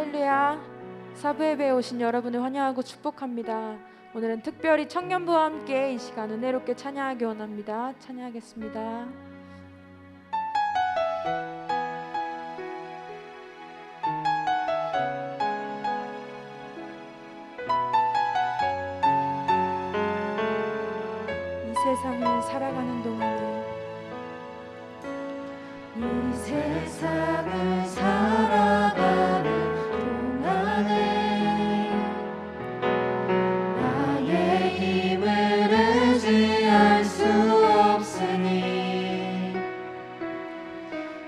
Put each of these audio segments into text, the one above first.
할렐루야. 사부예배에 오신 여러분을 환영하고 축복합니다. 오늘은 특별히 청년부와 함께 이 시간 은혜롭게 찬양하기 원합니다. 찬양하겠습니다. 이 세상을 살아가는 동안에 이 세상을 살아가는 동안에 나의 힘을 의지할 수 없으니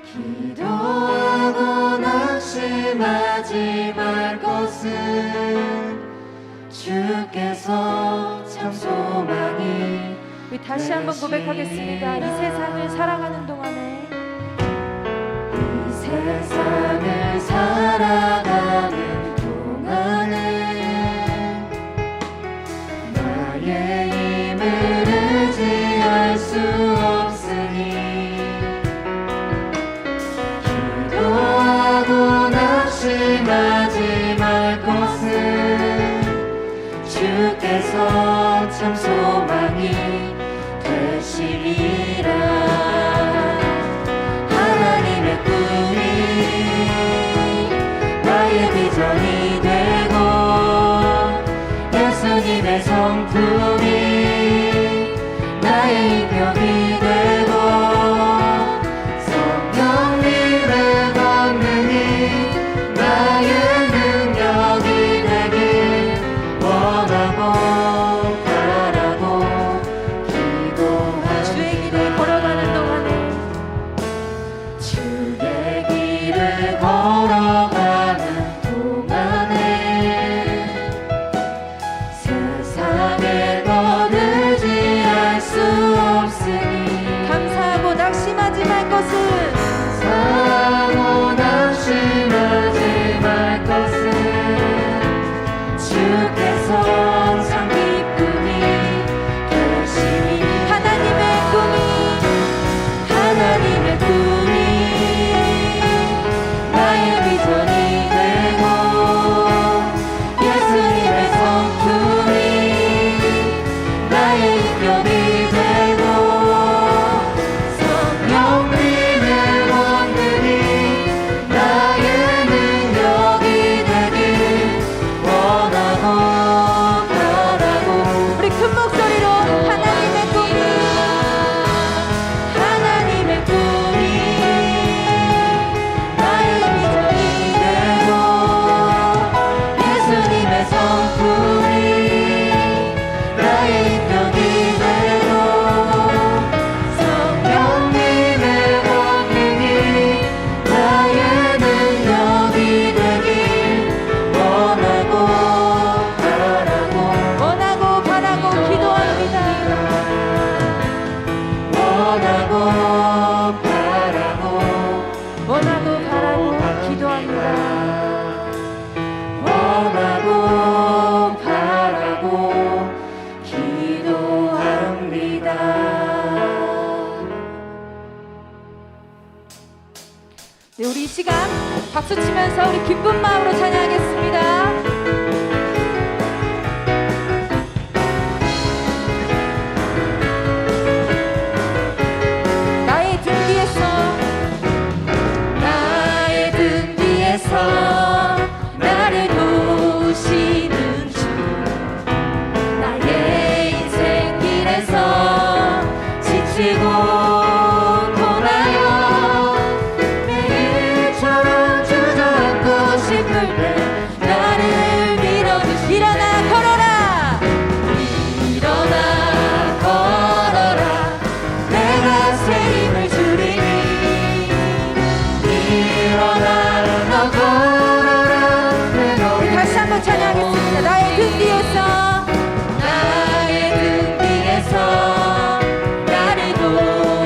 기도하고 낙심하지 말 것은 주께서 참 소망이. 우리 다시 한번 고백하겠습니다. 이 세상을 살아가는 동안에 세상을 살아가는 동안에 나의 힘을 의지할 수 없으니 기도하고 낙심하지 말 것은 주께서 참 소망이 되시리라. 비전이 되고 예수님의 성품이 나의 인격이 되고 성령님의 권능이 나의 능력이 되길 원하고 바라고 기도하는 주의 길을 걸어가는 동안에 주의 길을 걸어가는 감사하고 낙심하지 말 것은 주께서 참 기쁨이 되시니 하나님의 꿈이 나의 비전이 되고 예수님의 성품이 나의 인격이 되고 성령님의 권능이 나의 능력이 되길 원하고 바라고. 우리 큰 목소리로 하나님의 꿈이 나의 비전이 되고 예수님의 성품이 나의 인격이 되고 성령님의 권능이 나의 능력이 되길 원하고 바라고 기도합니다. 원하고 바라고 기도합니다. 원하고 바라고 기도합니다. 네, 우리 이 시간 박수 치면서 우리 기쁜 마음으로 찬양하겠습니다. 나를 도우시는 주 나의 인생 길에서 지치고 돌아요 매일처럼 주저앉고 싶을 때 나를 밀어주시. 일어나 걸어라 내가 새 힘을 주리니 일어나 다시 한번 찬양하겠습니다. 나의 등 뒤에서 나를 도우시는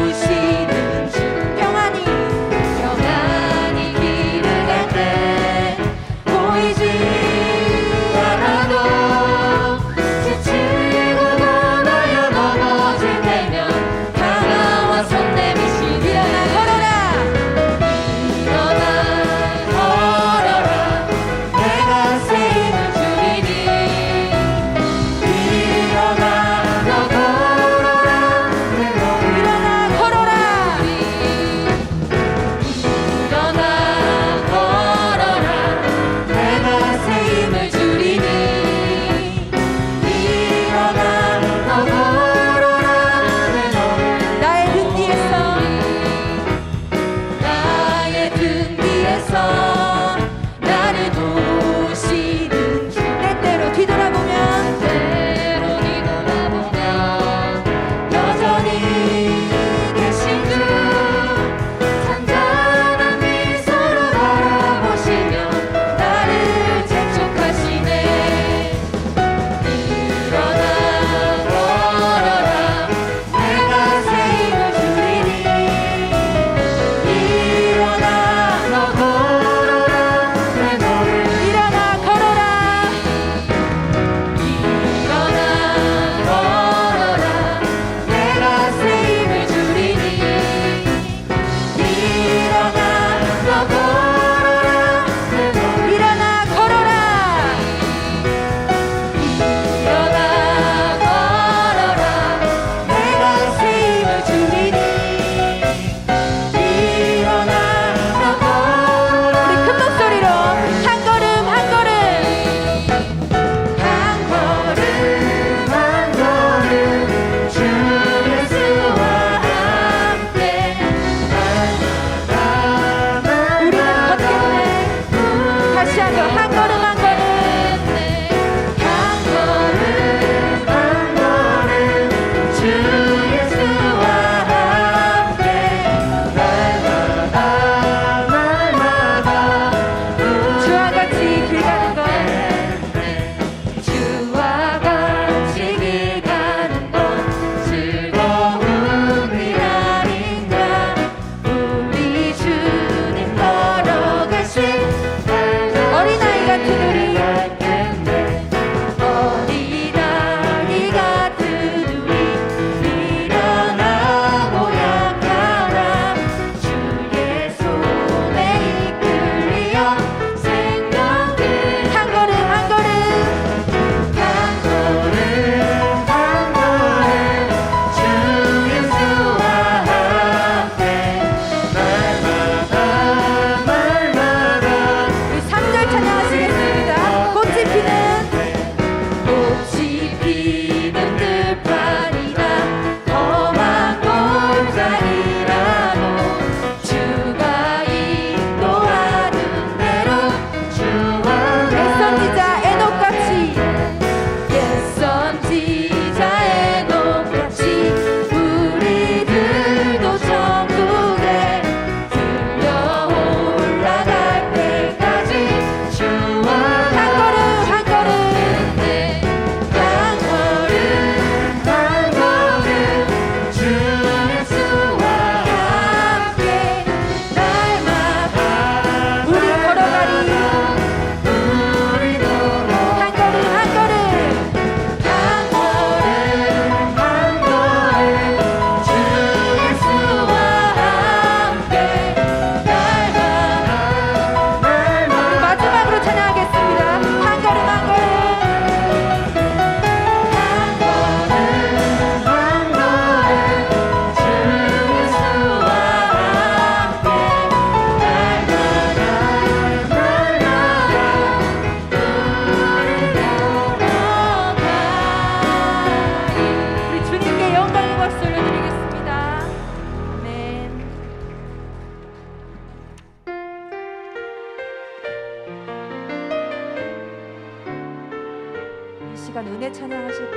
찬양하실 때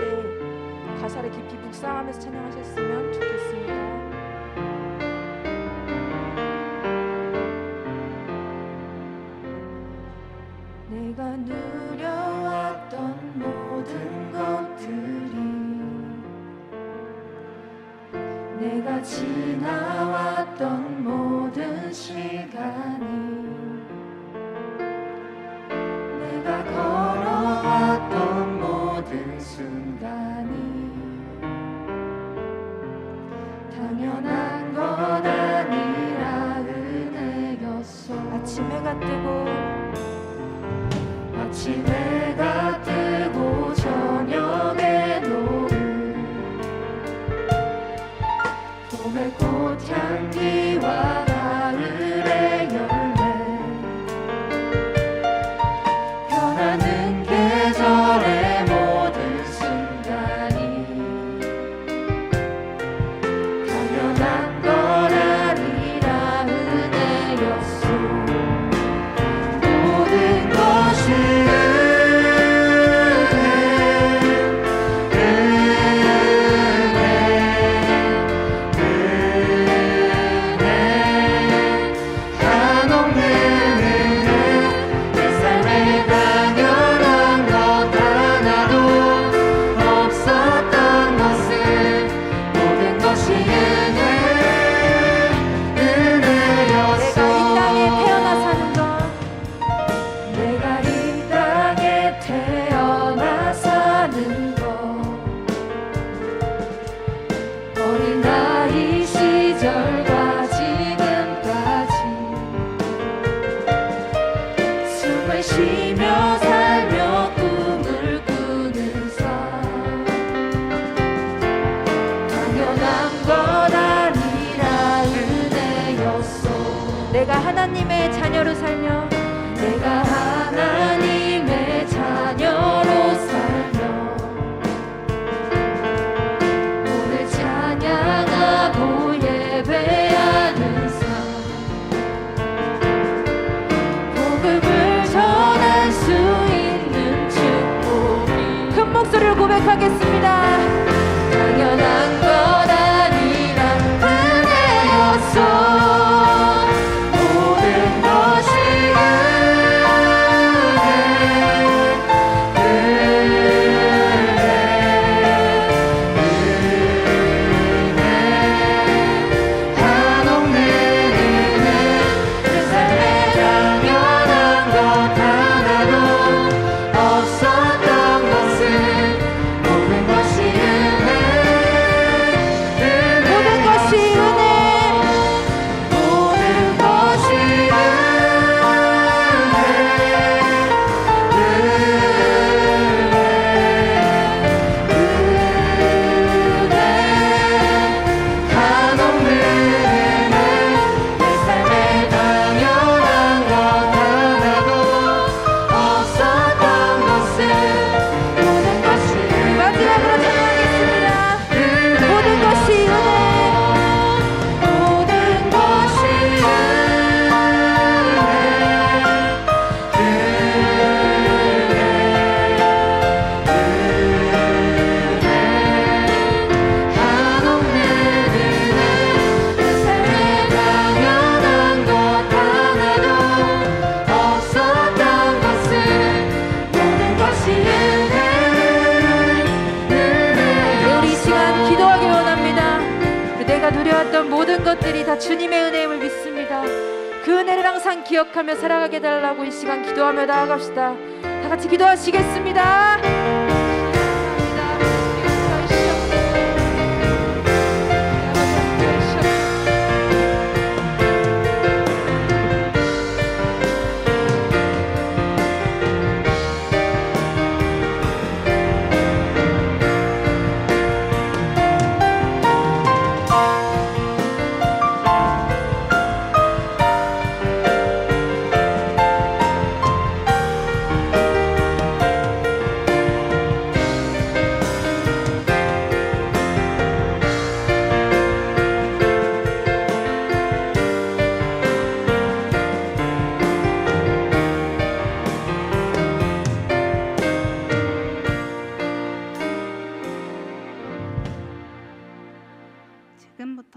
가사를 깊이 묵상하면서 찬양하셨으면 좋겠습니다. 내가 누려왔던 모든 것들이, 내가 지나왔던 모든 시간이, 내가 걸어왔던 모든 순간이 당연한 것 아니라 은혜였어. 아침 해가 뜨고 아침 해가 뜨고 저녁에 노을, 봄의 꽃향기와 가을의 열매, 변하는 계절의 모든 순간이 당연한 것 아니라 은혜였소. 모든 것이 쉬며 살며 꿈을 꾸는 삶, 당연한 것 아니라 은혜였소. 내가 하나님의 자녀로 살며, 내가 하나님의 자녀로 살며 오늘 찬양하고 예배하는 삶, 복음을 전할 수 있는 축복이, 큰 목소리로 고백하겠습니다. 당연한 것 아니라 은혜였소. 모든 것이 한없는 은혜, 내 삶에 당연한 것 하나도 없었던 것은 모든 것이 은혜, 모든 것이 은혜, 모든 것이 한없는 은혜, 내 삶에 당연한 것 하나도 없었던 것은 모든 것이 은혜. 마지막으로 찬양하겠습니다. 모든 것이 은혜, 모든 것이 한없는 은혜, 내 삶에 당연한 것 하나도 없었던 것은 모든 것이 은혜. 우리 이 시간 기도하기 원합니다. 내가 누려왔던 모든 것들이 다 주님의 은혜임을 믿습니다. 그 은혜를 항상 기억하며 살아가게 해달라고 이 시간 기도하며 나아갑시다. 다 같이 기도하시겠습니다.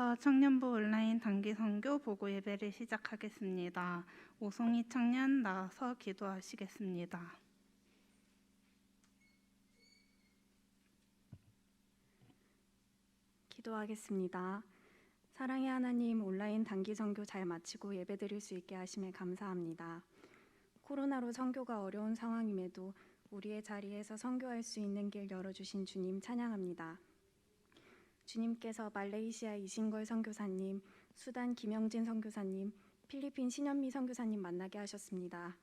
이제부터 청년부 온라인 단기 선교 보고 예배를 시작하겠습니다. 오송이 청년 나와서 기도하시겠습니다. 기도하겠습니다. 사랑의 하나님, 온라인 단기 선교 잘 마치고 예배드릴 수 있게 하심에 감사합니다. 코로나로 선교가 어려운 상황임에도 우리의 자리에서 선교할 수 있는 길 열어주신 주님 찬양합니다. 주님께서 말레이시아 이신걸 선교사님, 수단 김영진 선교사님, 필리핀 신현미 선교사님 만나게 하셨습니다.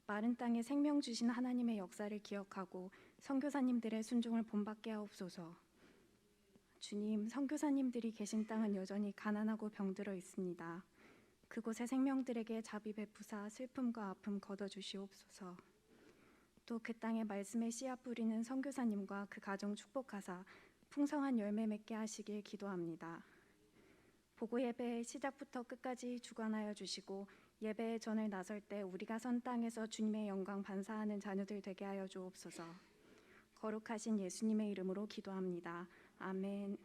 마른 땅에 생명 주신 하나님의 역사를 기억하고 선교사님들의 순종을 본받게 하옵소서. 주님, 선교사님들이 계신 땅은 여전히 가난하고 병들어 있습니다. 그곳의 생명들에게 자비 베푸사 슬픔과 아픔 걷어주시옵소서. 또 그 땅에 말씀의 씨앗 뿌리는 선교사님과 그 가정 축복하사 풍성한 열매 맺게 하시길 기도합니다. 보고 예배의 시작부터 끝까지 주관하여 주시고 예배의 전을 나설 때 우리가 선 땅에서 주님의 영광 반사하는 자녀들 되게 하여 주옵소서. 거룩하신 예수님의 이름으로 기도합니다. 아멘.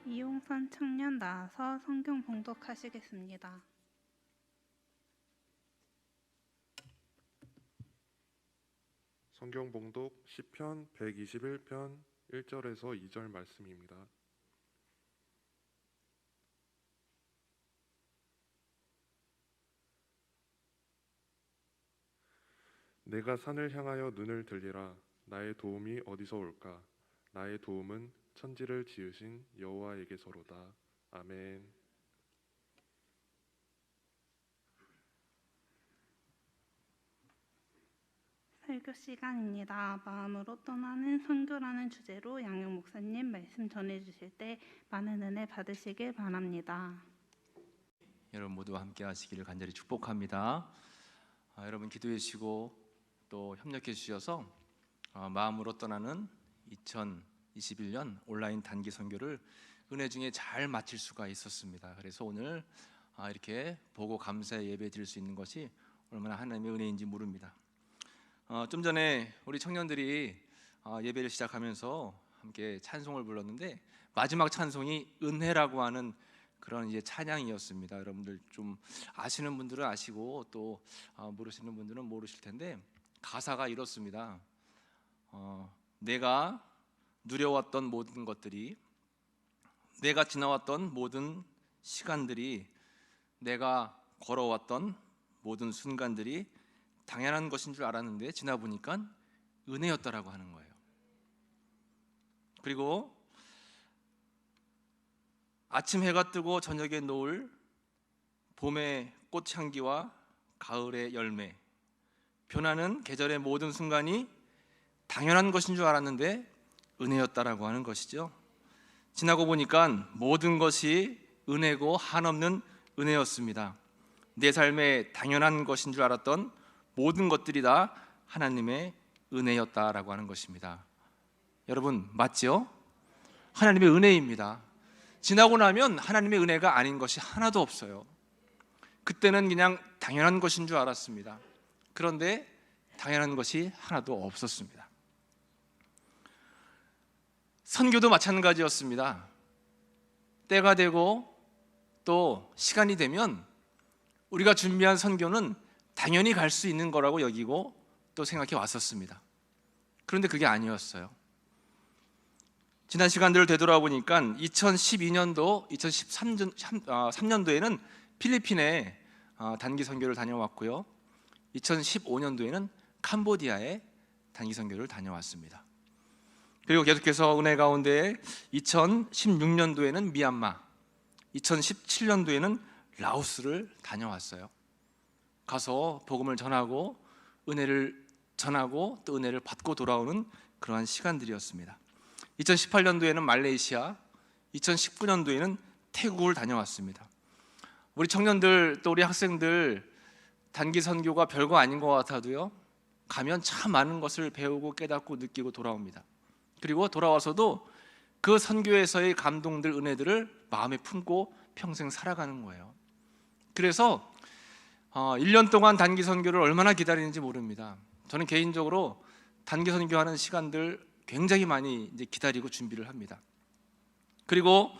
이용선 청년 나와서 성경 봉독하시겠습니다. 성경 봉독 시편 121편 1절에서 2절 말씀입니다. 내가 산을 향하여 눈을 들리라. 나의 도움이 어디서 올까? 나의 도움은 천지를 지으신 여호와에게서로다. 아멘. 설교 시간입니다. 마음으로 떠나는 선교라는 주제로 양영 목사님 말씀 전해주실 때 많은 은혜 받으시길 바랍니다. 여러분 모두 함께 하시기를 간절히 축복합니다. 여러분 기도해 주시고 또 협력해 주셔서 마음으로 떠나는 2021년 온라인 단기 선교를 은혜 중에 잘 마칠 수가 있었습니다. 그래서 오늘 이렇게 보고 감사의 예배 드릴 수 있는 것이 얼마나 하나님의 은혜인지 모릅니다. 좀 전에 우리 청년들이 예배를 시작하면서 함께 찬송을 불렀는데 마지막 찬송이 은혜라고 하는 그런 이제 찬양이었습니다. 여러분들 좀 아시는 분들은 아시고 또 모르시는 분들은 모르실 텐데 가사가 이렇습니다. 내가 누려왔던 모든 것들이, 내가 지나왔던 모든 시간들이, 내가 걸어왔던 모든 순간들이 당연한 것인 줄 알았는데 지나보니까 은혜였다라고 하는 거예요. 그리고 아침 해가 뜨고 저녁에 노을, 봄의 꽃향기와 가을의 열매, 변하는 계절의 모든 순간이 당연한 것인 줄 알았는데 은혜였다라고 하는 것이죠. 지나고 보니까 모든 것이 은혜고 한없는 은혜였습니다. 내 삶에 당연한 것인 줄 알았던 모든 것들이 다 하나님의 은혜였다라고 하는 것입니다. 여러분 맞죠? 하나님의 은혜입니다. 지나고 나면 하나님의 은혜가 아닌 것이 하나도 없어요. 그때는 그냥 당연한 것인 줄 알았습니다. 그런데 당연한 것이 하나도 없었습니다. 선교도 마찬가지였습니다. 때가 되고 또 시간이 되면 우리가 준비한 선교는 당연히 갈 수 있는 거라고 여기고 또 생각해 왔었습니다. 그런데 그게 아니었어요. 지난 시간들을 되돌아보니까 2012년도, 2013년도에는 필리핀에 단기 선교를 다녀왔고요. 2015년도에는 캄보디아에 단기 선교를 다녀왔습니다. 그리고 계속해서 은혜 가운데 2016년도에는 미얀마, 2017년도에는 라오스를 다녀왔어요. 가서 복음을 전하고 은혜를 전하고 또 은혜를 받고 돌아오는 그러한 시간들이었습니다. 2018년도에는 말레이시아, 2019년도에는 태국을 다녀왔습니다. 우리 청년들 또 우리 학생들 단기 선교가 별거 아닌 것 같아도요, 가면 참 많은 것을 배우고 깨닫고 느끼고 돌아옵니다. 그리고 돌아와서도 그 선교에서의 감동들, 은혜들을 마음에 품고 평생 살아가는 거예요. 그래서 1년 동안 단기 선교를 얼마나 기다리는지 모릅니다. 저는 개인적으로 단기 선교하는 시간들 굉장히 많이 이제 기다리고 준비를 합니다. 그리고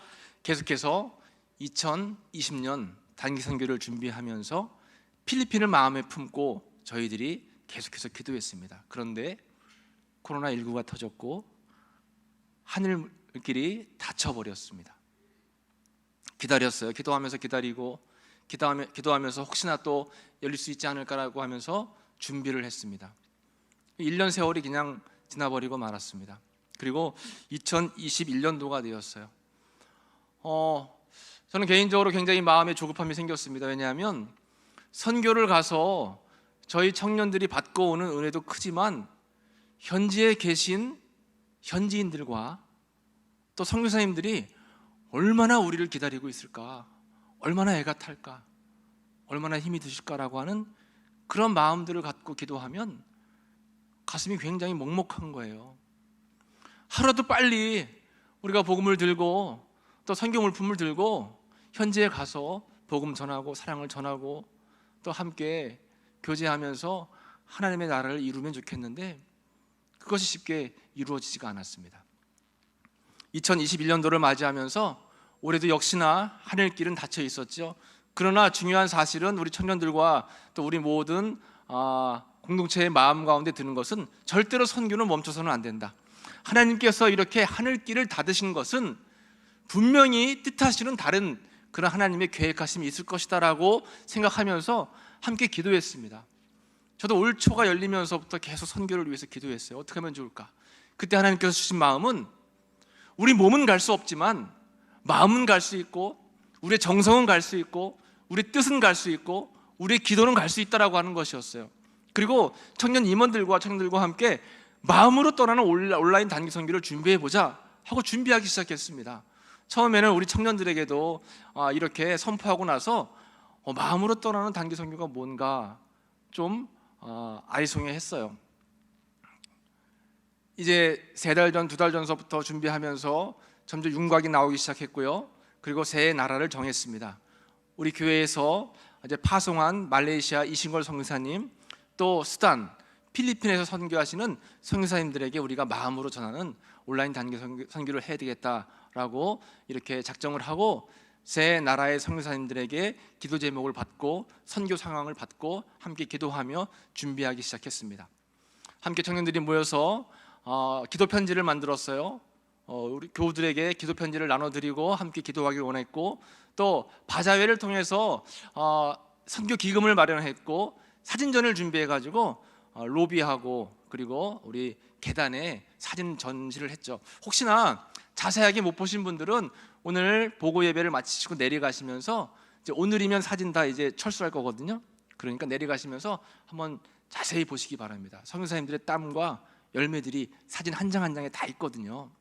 계속해서 2020년 단기 선교를 준비하면서 필리핀을 마음에 품고 저희들이 계속해서 기도했습니다. 그런데 코로나19가 터졌고 하늘길이 닫혀버렸습니다. 기다렸어요. 기도하면서 기다리고 기도하면서 혹시나 또 열릴 수 있지 않을까라고 하면서 준비를 했습니다. 1년 세월이 그냥 지나버리고 말았습니다. 그리고 2021년도가 되었어요. 저는 개인적으로 굉장히 마음에 조급함이 생겼습니다. 왜냐하면 선교를 가서 저희 청년들이 받고 오는 은혜도 크지만 현지에 계신 현지인들과 또 선교사님들이 얼마나 우리를 기다리고 있을까, 얼마나 애가 탈까, 얼마나 힘이 드실까라고 하는 그런 마음들을 갖고 기도하면 가슴이 굉장히 먹먹한 거예요. 하루라도 빨리 우리가 복음을 들고 또 선교 물품을 들고 현지에 가서 복음 전하고 사랑을 전하고 또 함께 교제하면서 하나님의 나라를 이루면 좋겠는데 그것이 쉽게 이루어지지가 않았습니다. 2021년도를 맞이하면서 올해도 역시나 하늘길은 닫혀 있었죠. 그러나 중요한 사실은 우리 청년들과 또 우리 모든 공동체의 마음 가운데 드는 것은 절대로 선교는 멈춰서는 안 된다. 하나님께서 이렇게 하늘길을 닫으신 것은 분명히 뜻하시는 다른 그런 하나님의 계획하심이 있을 것이다라고 생각하면서 함께 기도했습니다. 저도 올 초가 열리면서부터 계속 선교를 위해서 기도했어요. 어떻게 하면 좋을까? 그때 하나님께서 주신 마음은 우리 몸은 갈 수 없지만 마음은 갈 수 있고 우리의 정성은 갈 수 있고 우리의 뜻은 갈 수 있고 우리의 기도는 갈 수 있다라고 하는 것이었어요. 그리고 청년 임원들과 청년들과 함께 마음으로 떠나는 온라인 단기 선교를 준비해보자 하고 준비하기 시작했습니다. 처음에는 우리 청년들에게도 이렇게 선포하고 나서 마음으로 떠나는 단기 선교가 뭔가 좀 아리송해했어요. 이제 3달 전, 2달 전서부터 준비하면서 점점 윤곽이 나오기 시작했고요. 그리고 새 나라를 정했습니다. 우리 교회에서 이제 파송한 말레이시아 이신걸 선교사님, 또 수단, 필리핀에서 선교하시는 선교사님들에게 우리가 마음으로 전하는 온라인 단기 선교를 해야 되겠다라고 이렇게 작정을 하고 새 나라의 선교사님들에게 기도 제목을 받고 선교 상황을 받고 함께 기도하며 준비하기 시작했습니다. 함께 청년들이 모여서 기도 편지를 만들었어요. 우리 교우들에게 기도 편지를 나눠드리고 함께 기도하기를 원했고 또 바자회를 통해서 선교 기금을 마련했고 사진전을 준비해가지고 로비하고 그리고 우리 계단에 사진 전시를 했죠. 혹시나 자세하게 못 보신 분들은 오늘 보고 예배를 마치시고 내려가시면서 이제 오늘이면 사진 다 이제 철수할 거거든요. 그러니까 내려가시면서 한번 자세히 보시기 바랍니다. 선교사님들의 땀과 열매들이 사진 한 장 한 장에 다 있거든요.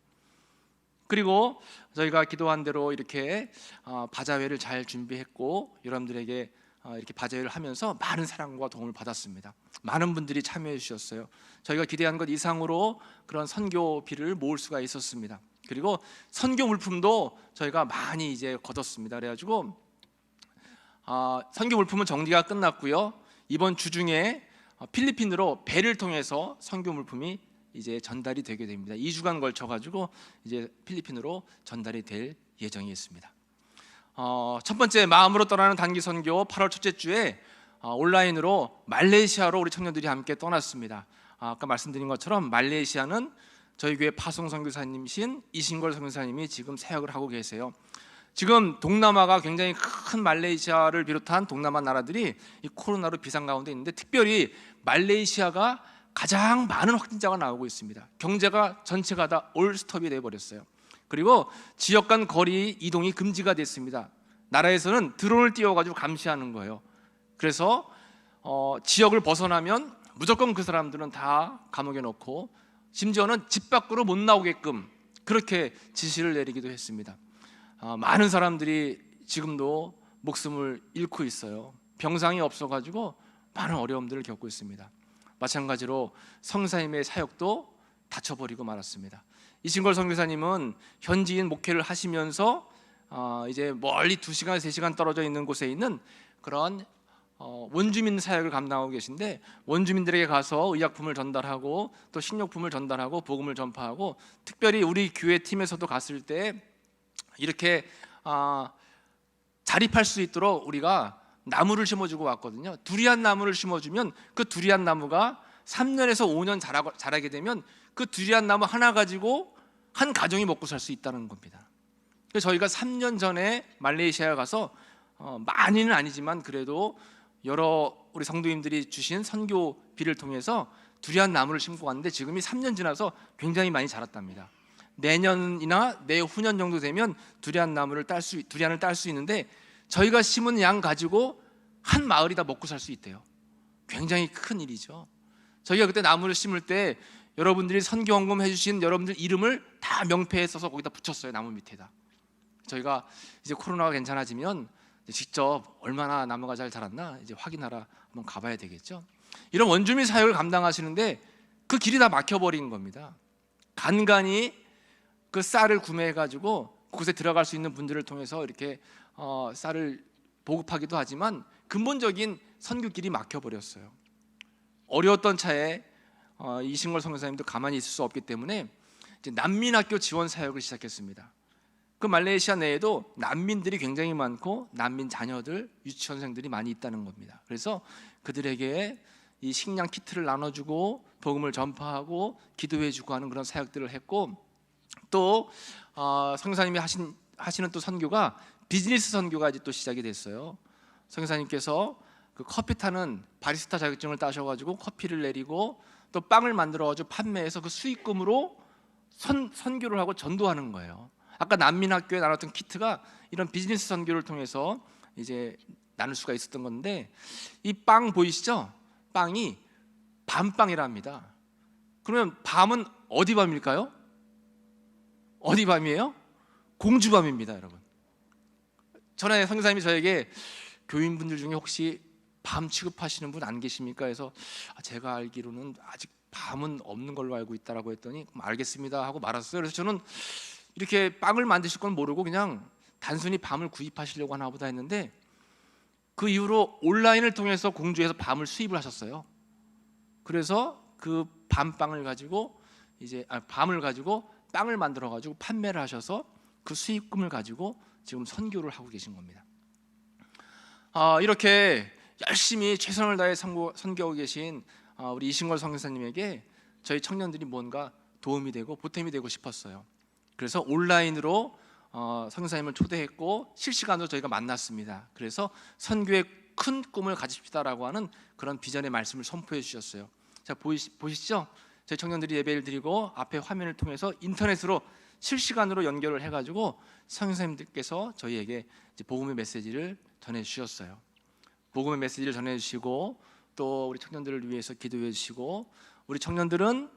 그리고 저희가 기도한 대로 이렇게 바자회를 잘 준비했고 여러분들에게 이렇게 바자회를 하면서 많은 사랑과 도움을 받았습니다. 많은 분들이 참여해 주셨어요. 저희가 기대한 것 이상으로 그런 선교비를 모을 수가 있었습니다. 그리고 선교 물품도 저희가 많이 이제 거뒀습니다. 그래가지고 선교 물품은 정리가 끝났고요. 이번 주 중에 필리핀으로 배를 통해서 선교 물품이 이제 전달이 되게 됩니다. 2주간 걸쳐 가지고 이제 필리핀으로 전달이 될 예정이 있습니다. 첫 번째 마음으로 떠나는 단기 선교 8월 첫째 주에 온라인으로 말레이시아로 우리 청년들이 함께 떠났습니다. 아까 말씀드린 것처럼 말레이시아는 저희 교회 파송 선교사님이신 이신걸 선교사님이 지금 사역을 하고 계세요. 지금 동남아가 굉장히 큰 말레이시아를 비롯한 동남아 나라들이 이 코로나로 비상 가운데 있는데 특별히 말레이시아가 가장 많은 확진자가 나오고 있습니다. 경제가 전체가 다 올스톱이 돼버렸어요. 그리고 지역 간 거리 이동이 금지가 됐습니다. 나라에서는 드론을 띄워가지고 감시하는 거예요. 그래서 지역을 벗어나면 무조건 그 사람들은 다 감옥에 넣고 심지어는 집 밖으로 못 나오게끔 그렇게 지시를 내리기도 했습니다. 많은 사람들이 지금도 목숨을 잃고 있어요. 병상이 없어가지고 많은 어려움들을 겪고 있습니다. 마찬가지로 성사님의 사역도 닫혀버리고 말았습니다. 이신걸 선교사님은 현지인 목회를 하시면서 이제 멀리 2시간, 3시간 떨어져 있는 곳에 있는 그런 원주민 사역을 감당하고 계신데, 원주민들에게 가서 의약품을 전달하고 또 식료품을 전달하고 복음을 전파하고, 특별히 우리 교회 팀에서도 갔을 때 이렇게 자립할 수 있도록 우리가 나무를 심어주고 왔거든요. 두리안 나무를 심어주면 그 두리안 나무가 3년에서 5년 자라게 되면 그 두리안 나무 하나 가지고 한 가정이 먹고 살 수 있다는 겁니다. 그래서 저희가 3년 전에 말레이시아에 가서 많이는 아니지만 그래도 여러 우리 성도님들이 주신 선교비를 통해서 두리안 나무를 심고 왔는데, 지금이 3년 지나서 굉장히 많이 자랐답니다. 내년이나 내후년 정도 되면 두리안을 딸 수 있는데, 저희가 심은 양 가지고 한 마을이 다 먹고 살 수 있대요. 굉장히 큰 일이죠. 저희가 그때 나무를 심을 때 여러분들이 선교 헌금 해주신 여러분들 이름을 다 명패에 써서 거기다 붙였어요, 나무 밑에다. 저희가 이제 코로나가 괜찮아지면 직접 얼마나 나무가 잘 자랐나 이제 확인하러 한번 가봐야 되겠죠. 이런 원주민 사역을 감당하시는데 그 길이 다 막혀버린 겁니다. 간간히 그 쌀을 구매해가지고 그곳에 들어갈 수 있는 분들을 통해서 이렇게 쌀을 보급하기도 하지만 근본적인 선교길이 막혀버렸어요. 어려웠던 차에 이신걸 선교사님도 가만히 있을 수 없기 때문에 이제 난민학교 지원 사역을 시작했습니다. 그 말레이시아 내에도 난민들이 굉장히 많고 난민 자녀들, 유치원생들이 많이 있다는 겁니다. 그래서 그들에게 이 식량 키트를 나눠주고 복음을 전파하고 기도해주고 하는 그런 사역들을 했고, 또 선교사님이 하시는 또 선교가 비즈니스 선교가 이제 또 시작이 됐어요. 선교사님께서 그 커피 타는 바리스타 자격증을 따셔가지고 커피를 내리고 또 빵을 만들어가지고 판매해서 그 수익금으로 선교를 하고 전도하는 거예요. 아까 난민학교에 나눴던 키트가 이런 비즈니스 선교를 통해서 이제 나눌 수가 있었던 건데, 이 빵 보이시죠? 빵이 밤빵이랍니다. 그러면 밤은 어디 밤일까요? 어디 밤이에요? 공주밤입니다, 여러분. 전에 선교사님이 저에게 교인분들 중에 혹시 밤 취급하시는 분 안 계십니까? 해서 제가 알기로는 아직 밤은 없는 걸로 알고 있다라고 했더니 알겠습니다 하고 말았어요. 그래서 저는 이렇게 빵을 만드실 건 모르고 그냥 단순히 밤을 구입하시려고 하나 보다 했는데, 그 이후로 온라인을 통해서 공주에서 밤을 수입을 하셨어요. 그래서 그 밤빵을 가지고 밤을 가지고 빵을 만들어 가지고 판매를 하셔서 그 수익금을 가지고 지금 선교를 하고 계신 겁니다. 이렇게 열심히 최선을 다해 선교하고 계신 우리 이신걸 선교사님에게 저희 청년들이 뭔가 도움이 되고 보탬이 되고 싶었어요. 그래서 온라인으로 선교사님을 초대했고 실시간으로 저희가 만났습니다. 그래서 선교의 큰 꿈을 가집시다라고 하는 그런 비전의 말씀을 선포해 주셨어요. 자, 보시죠? 저희 청년들이 예배를 드리고 앞에 화면을 통해서 인터넷으로 실시간으로 연결을 해가지고 선교사님들께서 저희에게 이제 복음의 메시지를 전해 주셨어요. 복음의 메시지를 전해 주시고 또 우리 청년들을 위해서 기도해 주시고, 우리 청년들은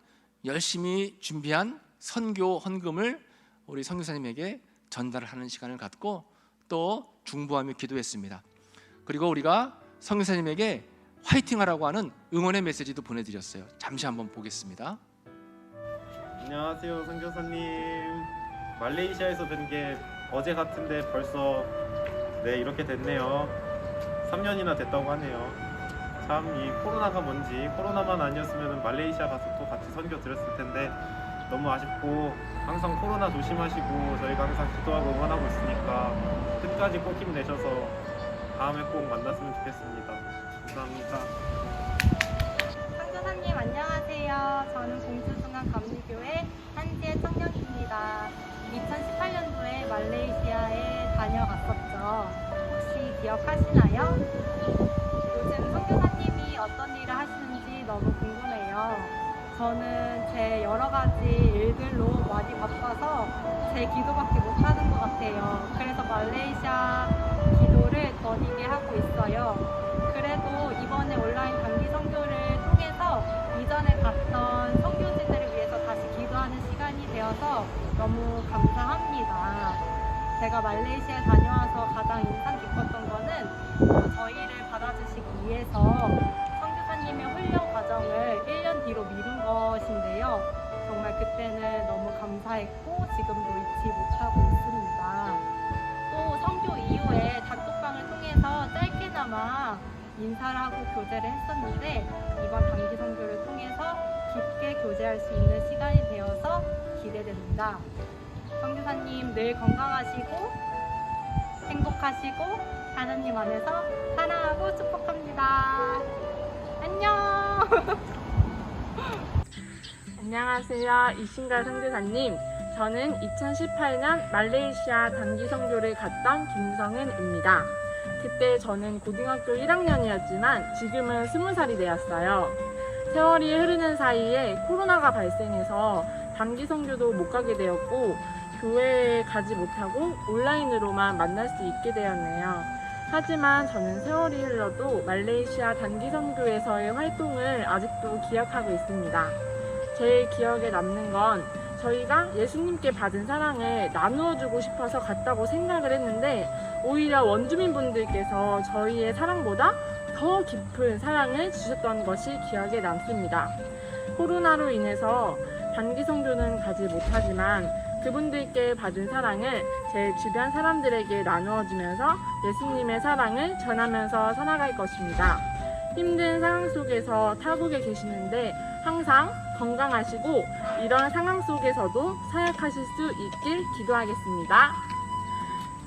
열심히 준비한 선교 헌금을 우리 선교사님에게 전달을 하는 시간을 갖고 또 중보하며 기도했습니다. 그리고 우리가 선교사님에게 화이팅하라고 하는 응원의 메시지도 보내드렸어요. 잠시 한번 보겠습니다. 안녕하세요, 선교사님. 말레이시아에서 뵌 게 어제 같은데 벌써 이렇게 됐네요. 3년이나 됐다고 하네요. 참 이 코로나가 뭔지, 코로나만 아니었으면 말레이시아 가서 또 같이 선교 드렸을 텐데 너무 아쉽고, 항상 코로나 조심하시고 저희가 항상 기도하고 응원하고 있으니까 끝까지 꼭 힘내셔서 다음에 꼭 만났으면 좋겠습니다. 감사합니다. 선교사님 안녕하세요. 저는 공주중앙 감리교회 한지의 청년입니다. 2018년도에 말레이시아에 다녀갔었죠. 혹시 기억하시나요? 요즘 선교사님이 어떤 일을 하시는지 너무 궁금해요. 저는 제 여러 가지 일들로 많이 바빠서 제 기도밖에 못하는 것 같아요. 그래서 말레이시아 기도를 더디게 하고 있어요. 그래도 이번에 온라인 단기 선교를 통해서 이전에 갔던 선교지들을 위해서 다시 기도하는 시간이 되어서 너무 감사합니다. 제가 말레이시아에 다녀와서 가장 인상 깊었던 거는 저희를 받아주시기 위해서 선교사님의 훈련 과정을 1년 뒤로 미룬 것인데요. 정말 그때는 너무 감사했고 지금도 잊지 못하고 있습니다. 또 선교 이후에 단톡방을 통해서 짧게나마 인사를 하고 교제를 했었는데 이번 단기 선교를 통해서 깊게 교제할 수 있는 시간이 되어서 기대됩니다. 선교사님 늘 건강하시고 행복하시고 하나님 안에서 사랑하고 축복합니다. 안녕. 안녕하세요. 이신가 선교사님. 저는 2018년 말레이시아 단기 선교를 갔던 김성은입니다. 그때 저는 고등학교 1학년이었지만 지금은 20살이 되었어요. 세월이 흐르는 사이에 코로나가 발생해서 단기 선교도 못 가게 되었고 교회에 가지 못하고 온라인으로만 만날 수 있게 되었네요. 하지만 저는 세월이 흘러도 말레이시아 단기 선교에서의 활동을 아직도 기억하고 있습니다. 제 기억에 남는 건 저희가 예수님께 받은 사랑을 나누어주고 싶어서 갔다고 생각을 했는데 오히려 원주민분들께서 저희의 사랑보다 더 깊은 사랑을 주셨던 것이 기억에 남습니다. 코로나로 인해서 단기 선교는 가지 못하지만 그분들께 받은 사랑을 제 주변 사람들에게 나누어주면서 예수님의 사랑을 전하면서 살아갈 것입니다. 힘든 상황 속에서 타국에 계시는데 항상 건강하시고 이런 상황 속에서도 사역하실 수 있길 기도하겠습니다.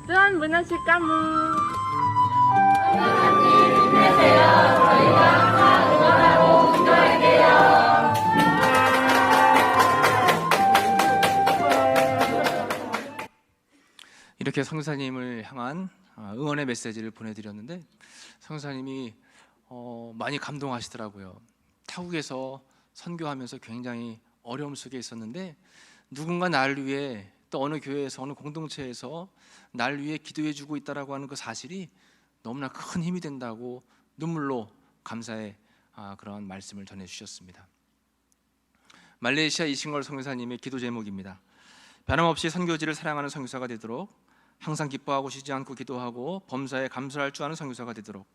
또한 문화식 까무 이렇게 성사님을 향한 응원의 메시지를 보내드렸는데 성사님이 많이 감동하시더라고요. 타국에서 선교하면서 굉장히 어려움 속에 있었는데 누군가 나를 위해 또 어느 교회에서 어느 공동체에서 나를 위해 기도해주고 있다라고 하는 그 사실이 너무나 큰 힘이 된다고 눈물로 감사의 그런 말씀을 전해주셨습니다. 말레이시아 이신걸 선교사님의 기도 제목입니다. 변함없이 선교지를 사랑하는 선교사가 되도록 항상 기뻐하고 쉬지 않고 기도하고 범사에 감사할 줄 아는 선교사가 되도록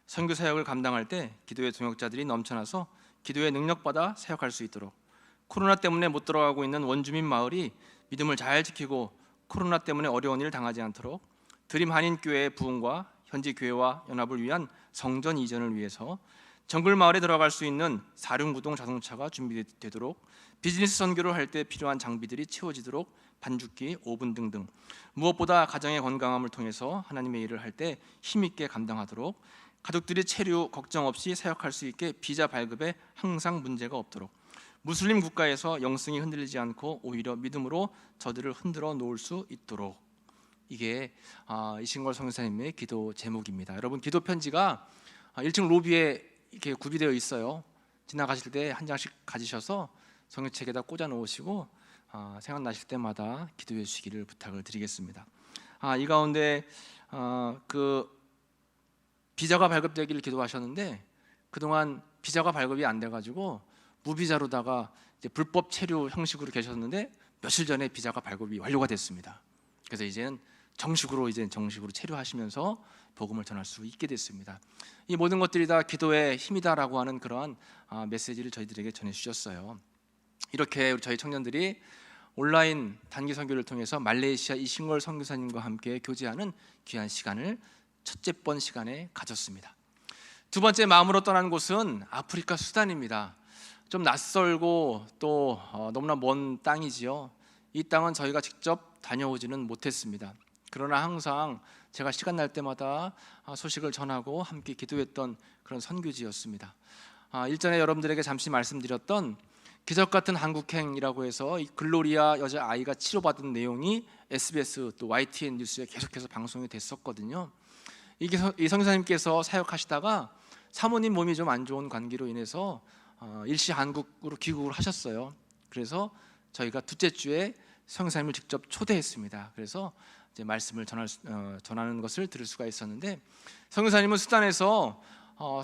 선교 사역을 감당할 때 기도의 동역자들이 넘쳐나서 기도의 능력받아 사역할 수 있도록 코로나 때문에 못 들어가고 있는 원주민 마을이 믿음을 잘 지키고 코로나 때문에 어려운 일을 당하지 않도록 드림 한인교회의 부흥과 현지 교회와 연합을 위한 성전 이전을 위해서 정글 마을에 들어갈 수 있는 사륜구동 자동차가 준비되도록 비즈니스 선교를 할 때 필요한 장비들이 채워지도록 반죽기, 오븐 등등 무엇보다 가정의 건강함을 통해서 하나님의 일을 할 때 힘있게 감당하도록 가족들이 체류 걱정 없이 사역할 수 있게 비자 발급에 항상 문제가 없도록 무슬림 국가에서 영성이 흔들리지 않고 오히려 믿음으로 저들을 흔들어 놓을 수 있도록 이게 이신걸 선교사님의 기도 제목입니다. 여러분 기도 편지가 1층 로비에 이렇게 구비되어 있어요. 지나가실 때 한 장씩 가지셔서 성경책에다 꽂아 놓으시고 생각나실 때마다 기도해 주시기를 부탁을 드리겠습니다. 이 가운데 그 비자가 발급되기를 기도하셨는데 그동안 비자가 발급이 안 돼가지고 무비자로다가 이제 불법 체류 형식으로 계셨는데 며칠 전에 비자가 발급이 완료가 됐습니다. 그래서 이제는 정식으로 체류하시면서 복음을 전할 수 있게 됐습니다. 이 모든 것들이 다 기도의 힘이다라고 하는 그러한 메시지를 저희들에게 전해주셨어요. 이렇게 저희 청년들이 온라인 단기 선교를 통해서 말레이시아 이신걸 선교사님과 함께 교제하는 귀한 시간을 첫째 번 시간에 가졌습니다. 두 번째 마음으로 떠나는 곳은 아프리카 수단입니다. 좀 낯설고 또 너무나 먼 땅이지요. 이 땅은 저희가 직접 다녀오지는 못했습니다. 그러나 항상 제가 시간 날 때마다 소식을 전하고 함께 기도했던 그런 선교지였습니다. 일전에 여러분들에게 잠시 말씀드렸던 기적 같은 한국행이라고 해서 이 글로리아 여자 아이가 치료받은 내용이 SBS 또 YTN 뉴스에 계속해서 방송이 됐었거든요. 이 선교사님께서 사역하시다가 사모님 몸이 좀 안 좋은 관계로 인해서 일시 한국으로 귀국을 하셨어요. 그래서 저희가 둘째 주에 선교사님을 직접 초대했습니다. 그래서 이제 말씀을 전하는 것을 들을 수가 있었는데 선교사님은 수단에서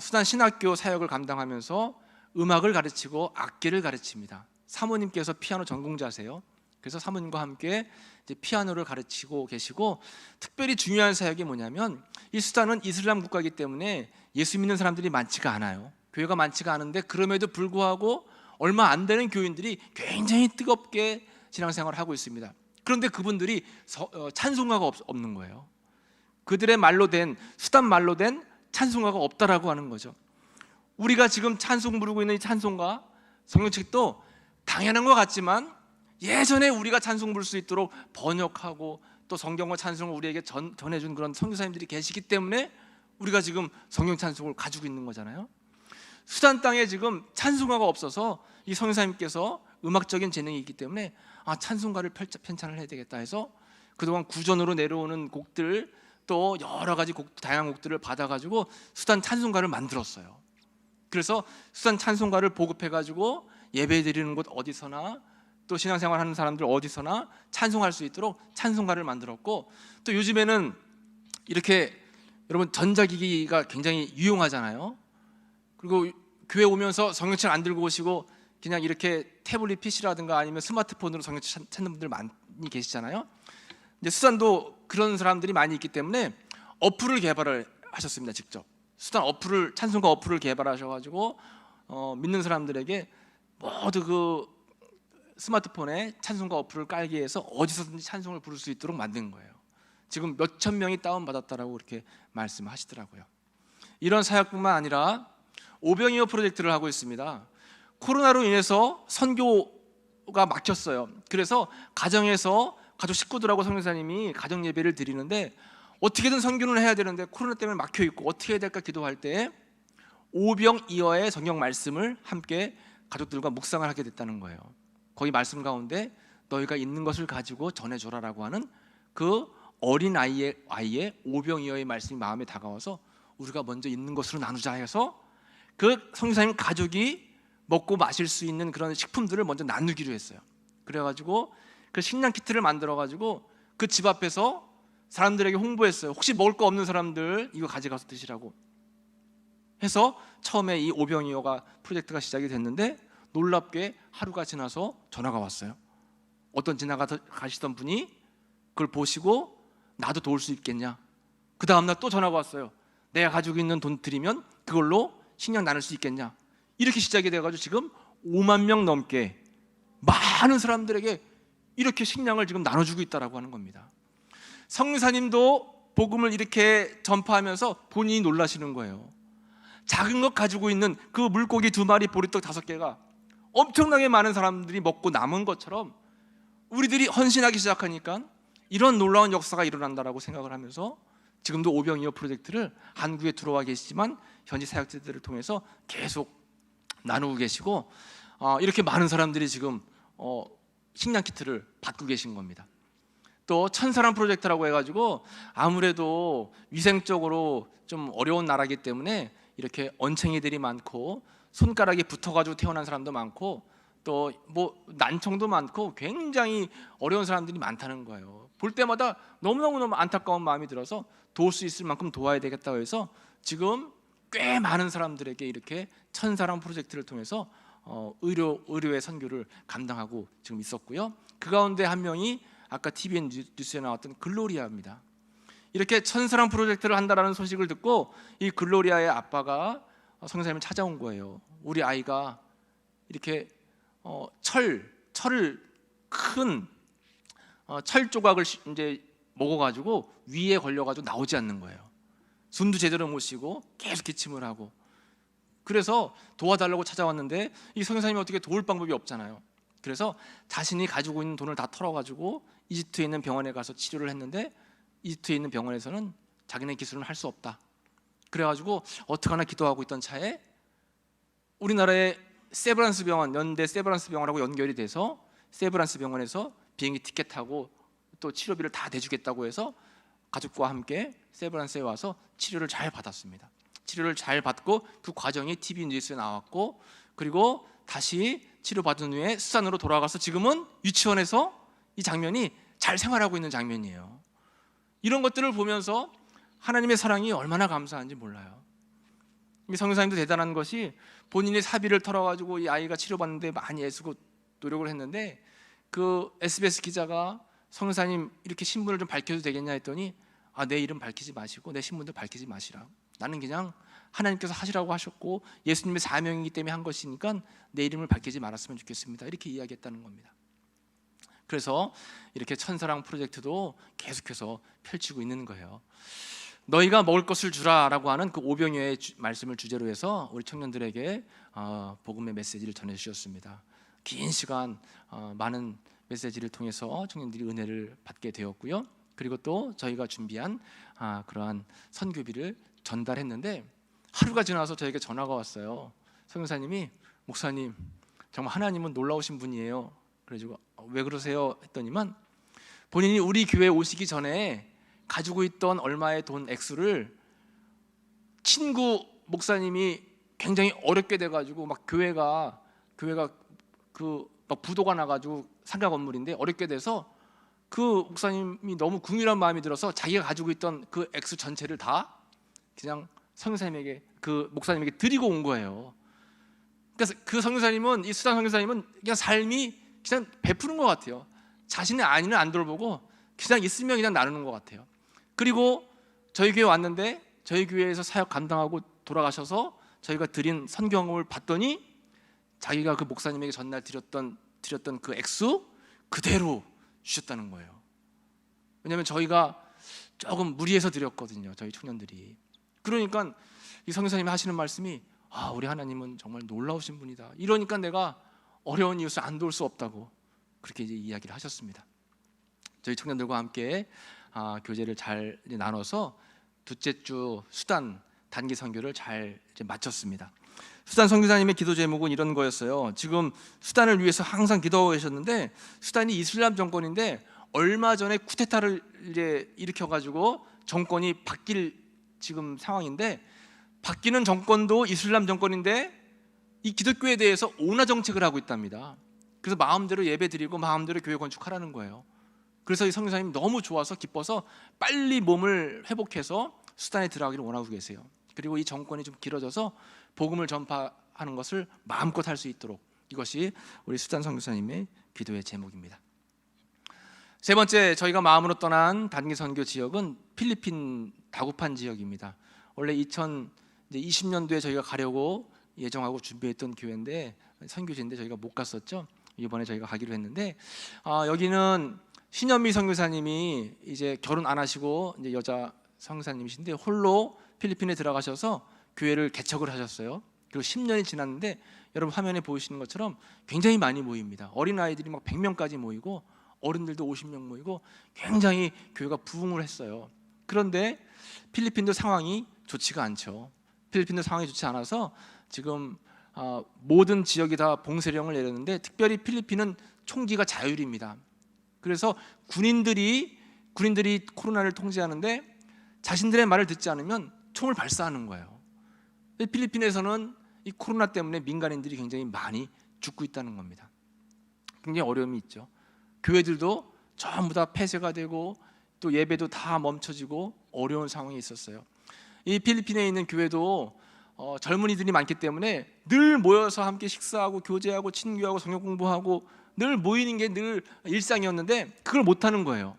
수단 신학교 사역을 감당하면서 음악을 가르치고 악기를 가르칩니다. 사모님께서 피아노 전공자세요. 그래서 사모님과 함께 이제 피아노를 가르치고 계시고 특별히 중요한 사역이 뭐냐면 이 수단은 이슬람 국가이기 때문에 예수 믿는 사람들이 많지가 않아요. 교회가 많지가 않은데 그럼에도 불구하고 얼마 안 되는 교인들이 굉장히 뜨겁게 신앙생활을 하고 있습니다. 그런데 그분들이 찬송가가 없는 거예요. 그들의 말로 된, 수단 말로 된 찬송가가 없다라고 하는 거죠. 우리가 지금 찬송 부르고 있는 이 찬송가, 성경책도 당연한 것 같지만 예전에 우리가 찬송 부를 수 있도록 번역하고 또 성경과 찬송을 우리에게 전해준 그런 선교사님들이 계시기 때문에 우리가 지금 성경 찬송을 가지고 있는 거잖아요. 수단 땅에 지금 찬송가가 없어서 이 선교사님께서 음악적인 재능이 있기 때문에 찬송가를 편찬을 해야 되겠다 해서 그동안 구전으로 내려오는 곡들 또 여러 가지 다양한 곡들을 받아가지고 수단 찬송가를 만들었어요. 그래서 수단 찬송가를 보급해가지고 예배 드리는 곳 어디서나 또 신앙생활 하는 사람들 어디서나 찬송할 수 있도록 찬송가를 만들었고, 또 요즘에는 이렇게 여러분 전자기기가 굉장히 유용하잖아요. 그리고 교회 오면서 성경책 안 들고 오시고 그냥 이렇게 태블릿 PC라든가 아니면 스마트폰으로 성경책 찾는 분들 많이 계시잖아요. 이제 수단도 그런 사람들이 많이 있기 때문에 어플을 개발을 하셨습니다. 직접 수단 어플을, 찬송가 어플을 개발하셔가지고 믿는 사람들에게 모두 그 스마트폰에 찬송가 어플을 깔기 위해서 어디서든지 찬송을 부를 수 있도록 만든 거예요. 지금 몇천 명이 다운받았다라고 이렇게 말씀하시더라고요. 이런 사역뿐만 아니라 오병이어 프로젝트를 하고 있습니다. 코로나로 인해서 선교가 막혔어요. 그래서 가정에서 가족 식구들하고 선교사님이 가정 예배를 드리는데 어떻게든 선교는 해야 되는데 코로나 때문에 막혀 있고 어떻게 해야 될까 기도할 때 오병이어의 성경 말씀을 함께 가족들과 묵상을 하게 됐다는 거예요. 거기 말씀 가운데 너희가 있는 것을 가지고 전해줘라라고 하는 그 어린 아이의 오병이어의 말씀이 마음에 다가와서 우리가 먼저 있는 것으로 나누자 해서 그 선교사님 가족이 먹고 마실 수 있는 그런 식품들을 먼저 나누기로 했어요. 그래가지고 그 식량 키트를 만들어가지고 그 집 앞에서 사람들에게 홍보했어요. 혹시 먹을 거 없는 사람들 이거 가져가서 드시라고 해서 처음에 이 오병이어가 프로젝트가 시작이 됐는데 놀랍게 하루가 지나서 전화가 왔어요. 어떤 지나가시던 분이 그걸 보시고 나도 도울 수 있겠냐. 그 다음날 또 전화가 왔어요. 내가 가지고 있는 돈 드리면 그걸로 식량 나눌 수 있겠냐. 이렇게 시작이 돼가지고 지금 5만 명 넘게 많은 사람들에게 이렇게 식량을 지금 나눠주고 있다라고 하는 겁니다. 성교사님도 복음을 이렇게 전파하면서 본인이 놀라시는 거예요. 작은 것 가지고 있는 그 물고기 2마리, 보리떡 5개가 엄청나게 많은 사람들이 먹고 남은 것처럼 우리들이 헌신하기 시작하니까 이런 놀라운 역사가 일어난다라고 생각을 하면서 지금도 오병이어 프로젝트를 한국에 들어와 계시지만 현지 사역자들을 통해서 계속 나누고 계시고 이렇게 많은 사람들이 지금 식량 키트를 받고 계신 겁니다. 또 천사람 프로젝트라고 해가지고 아무래도 위생적으로 좀 어려운 나라이기 때문에 이렇게 언챙이들이 많고 손가락이 붙어가지고 태어난 사람도 많고 또 뭐 난청도 많고 굉장히 어려운 사람들이 많다는 거예요. 볼 때마다 너무너무 안타까운 마음이 들어서 도울 수 있을 만큼 도와야 되겠다고 해서 지금 꽤 많은 사람들에게 이렇게 천사람 프로젝트를 통해서 의료의 선교를 감당하고 지금 있었고요. 그 가운데 한 명이 아까 TVN 뉴스에 나왔던 글로리아입니다. 이렇게 천사람 프로젝트를 한다라는 소식을 듣고 이 글로리아의 아빠가 성교사님을 찾아온 거예요. 우리 아이가 이렇게 철을 큰 철 조각을 이제 먹어가지고 위에 걸려가지고 나오지 않는 거예요. 숨도 제대로 못 쉬고 계속 기침을 하고. 그래서 도와달라고 찾아왔는데 이 선교사님이 어떻게 도울 방법이 없잖아요. 그래서 자신이 가지고 있는 돈을 다 털어가지고 이집트에 있는 병원에 가서 치료를 했는데 이집트에 있는 병원에서는 자기네 기술은 할 수 없다. 그래가지고 어떡하나 기도하고 있던 차에 우리나라의 세브란스 병원, 연대 세브란스 병원하고 연결이 돼서 세브란스 병원에서 비행기 티켓 타고 또 치료비를 다 대주겠다고 해서 가족과 함께 세브란스에 와서 치료를 잘 받았습니다. 치료를 잘 받고 그 과정이 TV 뉴스에 나왔고 그리고 다시 치료받은 후에 수산으로 돌아가서 지금은 유치원에서 이 장면이 잘 생활하고 있는 장면이에요. 이런 것들을 보면서 하나님의 사랑이 얼마나 감사한지 몰라요. 이 선교사님도 대단한 것이 본인이 사비를 털어가지고 이 아이가 치료받는데 많이 애쓰고 노력을 했는데 그 SBS 기자가 선교사님 이렇게 신분을 좀 밝혀도 되겠냐 했더니 내 이름 밝히지 마시고 내 신분도 밝히지 마시라. 나는 그냥 하나님께서 하시라고 하셨고 예수님의 사명이기 때문에 한 것이니까 내 이름을 밝히지 말았으면 좋겠습니다. 이렇게 이야기했다는 겁니다. 그래서 이렇게 천사랑 프로젝트도 계속해서 펼치고 있는 거예요. 너희가 먹을 것을 주라라고 하는 그 오병이어의 말씀을 주제로 해서 우리 청년들에게 복음의 메시지를 전해주셨습니다. 긴 시간 많은 메시지를 통해서 청년들이 은혜를 받게 되었고요. 그리고 또 저희가 준비한 그러한 선교비를 전달했는데 하루가 지나서 저에게 전화가 왔어요. 선교사님이 목사님 정말 하나님은 놀라우신 분이에요. 그래가지고 왜 그러세요? 했더니만 본인이 우리 교회에 오시기 전에 가지고 있던 얼마의 돈 액수를 친구 목사님이 굉장히 어렵게 돼가지고 막 교회가 그 막 부도가 나가지고 상가 건물인데 어렵게 돼서 그 목사님이 너무 궁일한 마음이 들어서 자기가 가지고 있던 그 액수 전체를 다 그냥 선교사님에게 그 목사님에게 드리고 온 거예요. 그래서 그 선교사님은 이 수단 선교사님은 그냥 삶이 그냥 베푸는 것 같아요. 자신의 안위는 안 돌보고 그냥 있으면 그냥 나누는 것 같아요. 그리고 저희 교회 왔는데 저희 교회에서 사역 감당하고 돌아가셔서 저희가 드린 선교헌금을 봤더니 자기가 그 목사님에게 전날 드렸던 그 액수 그대로 주셨다는 거예요. 왜냐하면 저희가 조금 무리해서 드렸거든요. 저희 청년들이. 그러니까 이 선교사님이 하시는 말씀이 우리 하나님은 정말 놀라우신 분이다. 이러니까 내가 어려운 이웃을 안 도울 수 없다고 그렇게 이제 이야기를 하셨습니다. 저희 청년들과 함께 교제를 잘 나눠서 둘째 주 수단 단기 선교를 잘 이제 마쳤습니다. 수단 선교사님의 기도 제목은 이런 거였어요. 지금 수단을 위해서 항상 기도하고 계셨는데 수단이 이슬람 정권인데 얼마 전에 쿠데타를 이제 일으켜가지고 정권이 바뀔 지금 상황인데 바뀌는 정권도 이슬람 정권인데 이 기독교에 대해서 온화 정책을 하고 있답니다. 그래서 마음대로 예배드리고 마음대로 교회 건축하라는 거예요. 그래서 이 선교사님 너무 좋아서 기뻐서 빨리 몸을 회복해서 수단에 들어가기를 원하고 계세요. 그리고 이 정권이 좀 길어져서 복음을 전파하는 것을 마음껏 할 수 있도록 이것이 우리 수단 선교사님의 기도의 제목입니다. 세 번째 저희가 마음으로 떠난 단기 선교 지역은 필리핀 다구판 지역입니다. 원래 2020년도에 저희가 가려고 예정하고 준비했던 교회인데 선교지인데 저희가 못 갔었죠. 이번에 저희가 가기로 했는데 여기는 신현미 선교사님이 이제 결혼 안 하시고 이제 여자 선교사님이신데 홀로 필리핀에 들어가셔서 교회를 개척을 하셨어요. 그리고 10년이 지났는데 여러분 화면에 보이시는 것처럼 굉장히 많이 모입니다. 어린아이들이 막 100명까지 모이고 어른들도 50명 모이고 굉장히 교회가 부흥을 했어요. 그런데 필리핀도 상황이 좋지가 않죠. 필리핀도 상황이 좋지 않아서 지금 모든 지역이 다 봉쇄령을 내렸는데 특별히 필리핀은 총기가 자율입니다. 그래서 군인들이 코로나를 통제하는데 자신들의 말을 듣지 않으면 총을 발사하는 거예요. 필리핀에서는 이 코로나 때문에 민간인들이 굉장히 많이 죽고 있다는 겁니다. 굉장히 어려움이 있죠. 교회들도 전부 다 폐쇄가 되고 또 예배도 다 멈춰지고 어려운 상황이 있었어요. 이 필리핀에 있는 교회도 젊은이들이 많기 때문에 늘 모여서 함께 식사하고 교제하고 친교하고 성경 공부하고 늘 모이는 게 늘 일상이었는데 그걸 못하는 거예요.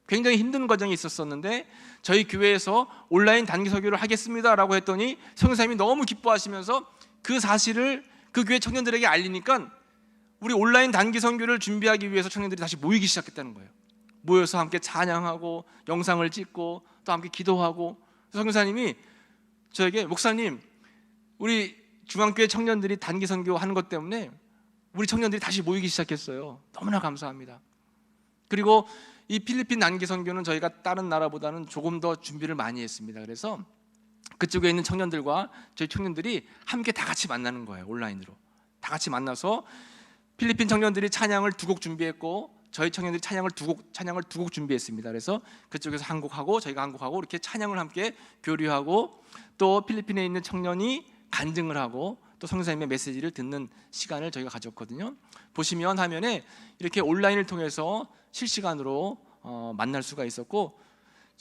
굉장히 힘든 과정이 있었었는데 저희 교회에서 온라인 단기 설교를 하겠습니다라고 했더니 선교사님이 너무 기뻐하시면서 그 사실을 그 교회 청년들에게 알리니까 우리 온라인 단기 선교를 준비하기 위해서 청년들이 다시 모이기 시작했다는 거예요. 모여서 함께 찬양하고 영상을 찍고 또 함께 기도하고 선교사님이 저에게 목사님 우리 중앙교회 청년들이 단기 선교하는 것 때문에 우리 청년들이 다시 모이기 시작했어요. 너무나 감사합니다. 그리고 이 필리핀 단기 선교는 저희가 다른 나라보다는 조금 더 준비를 많이 했습니다. 그래서 그쪽에 있는 청년들과 저희 청년들이 함께 다 같이 만나는 거예요. 온라인으로 다 같이 만나서 필리핀 청년들이 찬양을 2곡 준비했고 저희 청년들이 찬양을 두 곡 준비했습니다. 그래서 그쪽에서 한 곡하고 저희가 한 곡하고 이렇게 찬양을 함께 교류하고 또 필리핀에 있는 청년이 간증을 하고 또 선교사님의 메시지를 듣는 시간을 저희가 가졌거든요. 보시면 화면에 이렇게 온라인을 통해서 실시간으로 만날 수가 있었고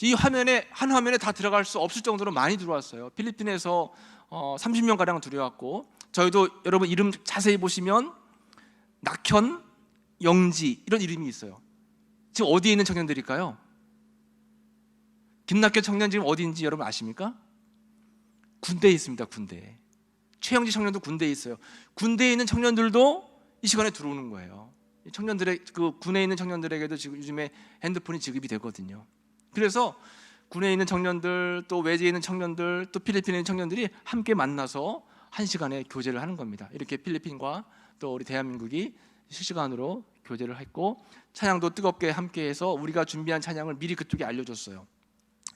이 화면에 한 화면에 다 들어갈 수 없을 정도로 많이 들어왔어요. 필리핀에서 30명 가량 들어왔고 저희도 여러분 이름 자세히 보시면 낙현, 영지 이런 이름이 있어요. 지금 어디에 있는 청년들일까요? 김낙현 청년 지금 어디인지 여러분 아십니까? 군대에 있습니다. 군대에. 최영지 청년도 군대에 있어요. 군대에 있는 청년들도 이 시간에 들어오는 거예요. 청년들의 그 군에 있는 청년들에게도 지금 요즘에 핸드폰이 지급이 되거든요. 그래서 군에 있는 청년들, 또 외지에 있는 청년들, 또 필리핀에 있는 청년들이 함께 만나서 한 시간에 교제를 하는 겁니다. 이렇게 필리핀과 또 우리 대한민국이 실시간으로 교제를 했고, 찬양도 뜨겁게 함께해서 우리가 준비한 찬양을 미리 그쪽에 알려줬어요.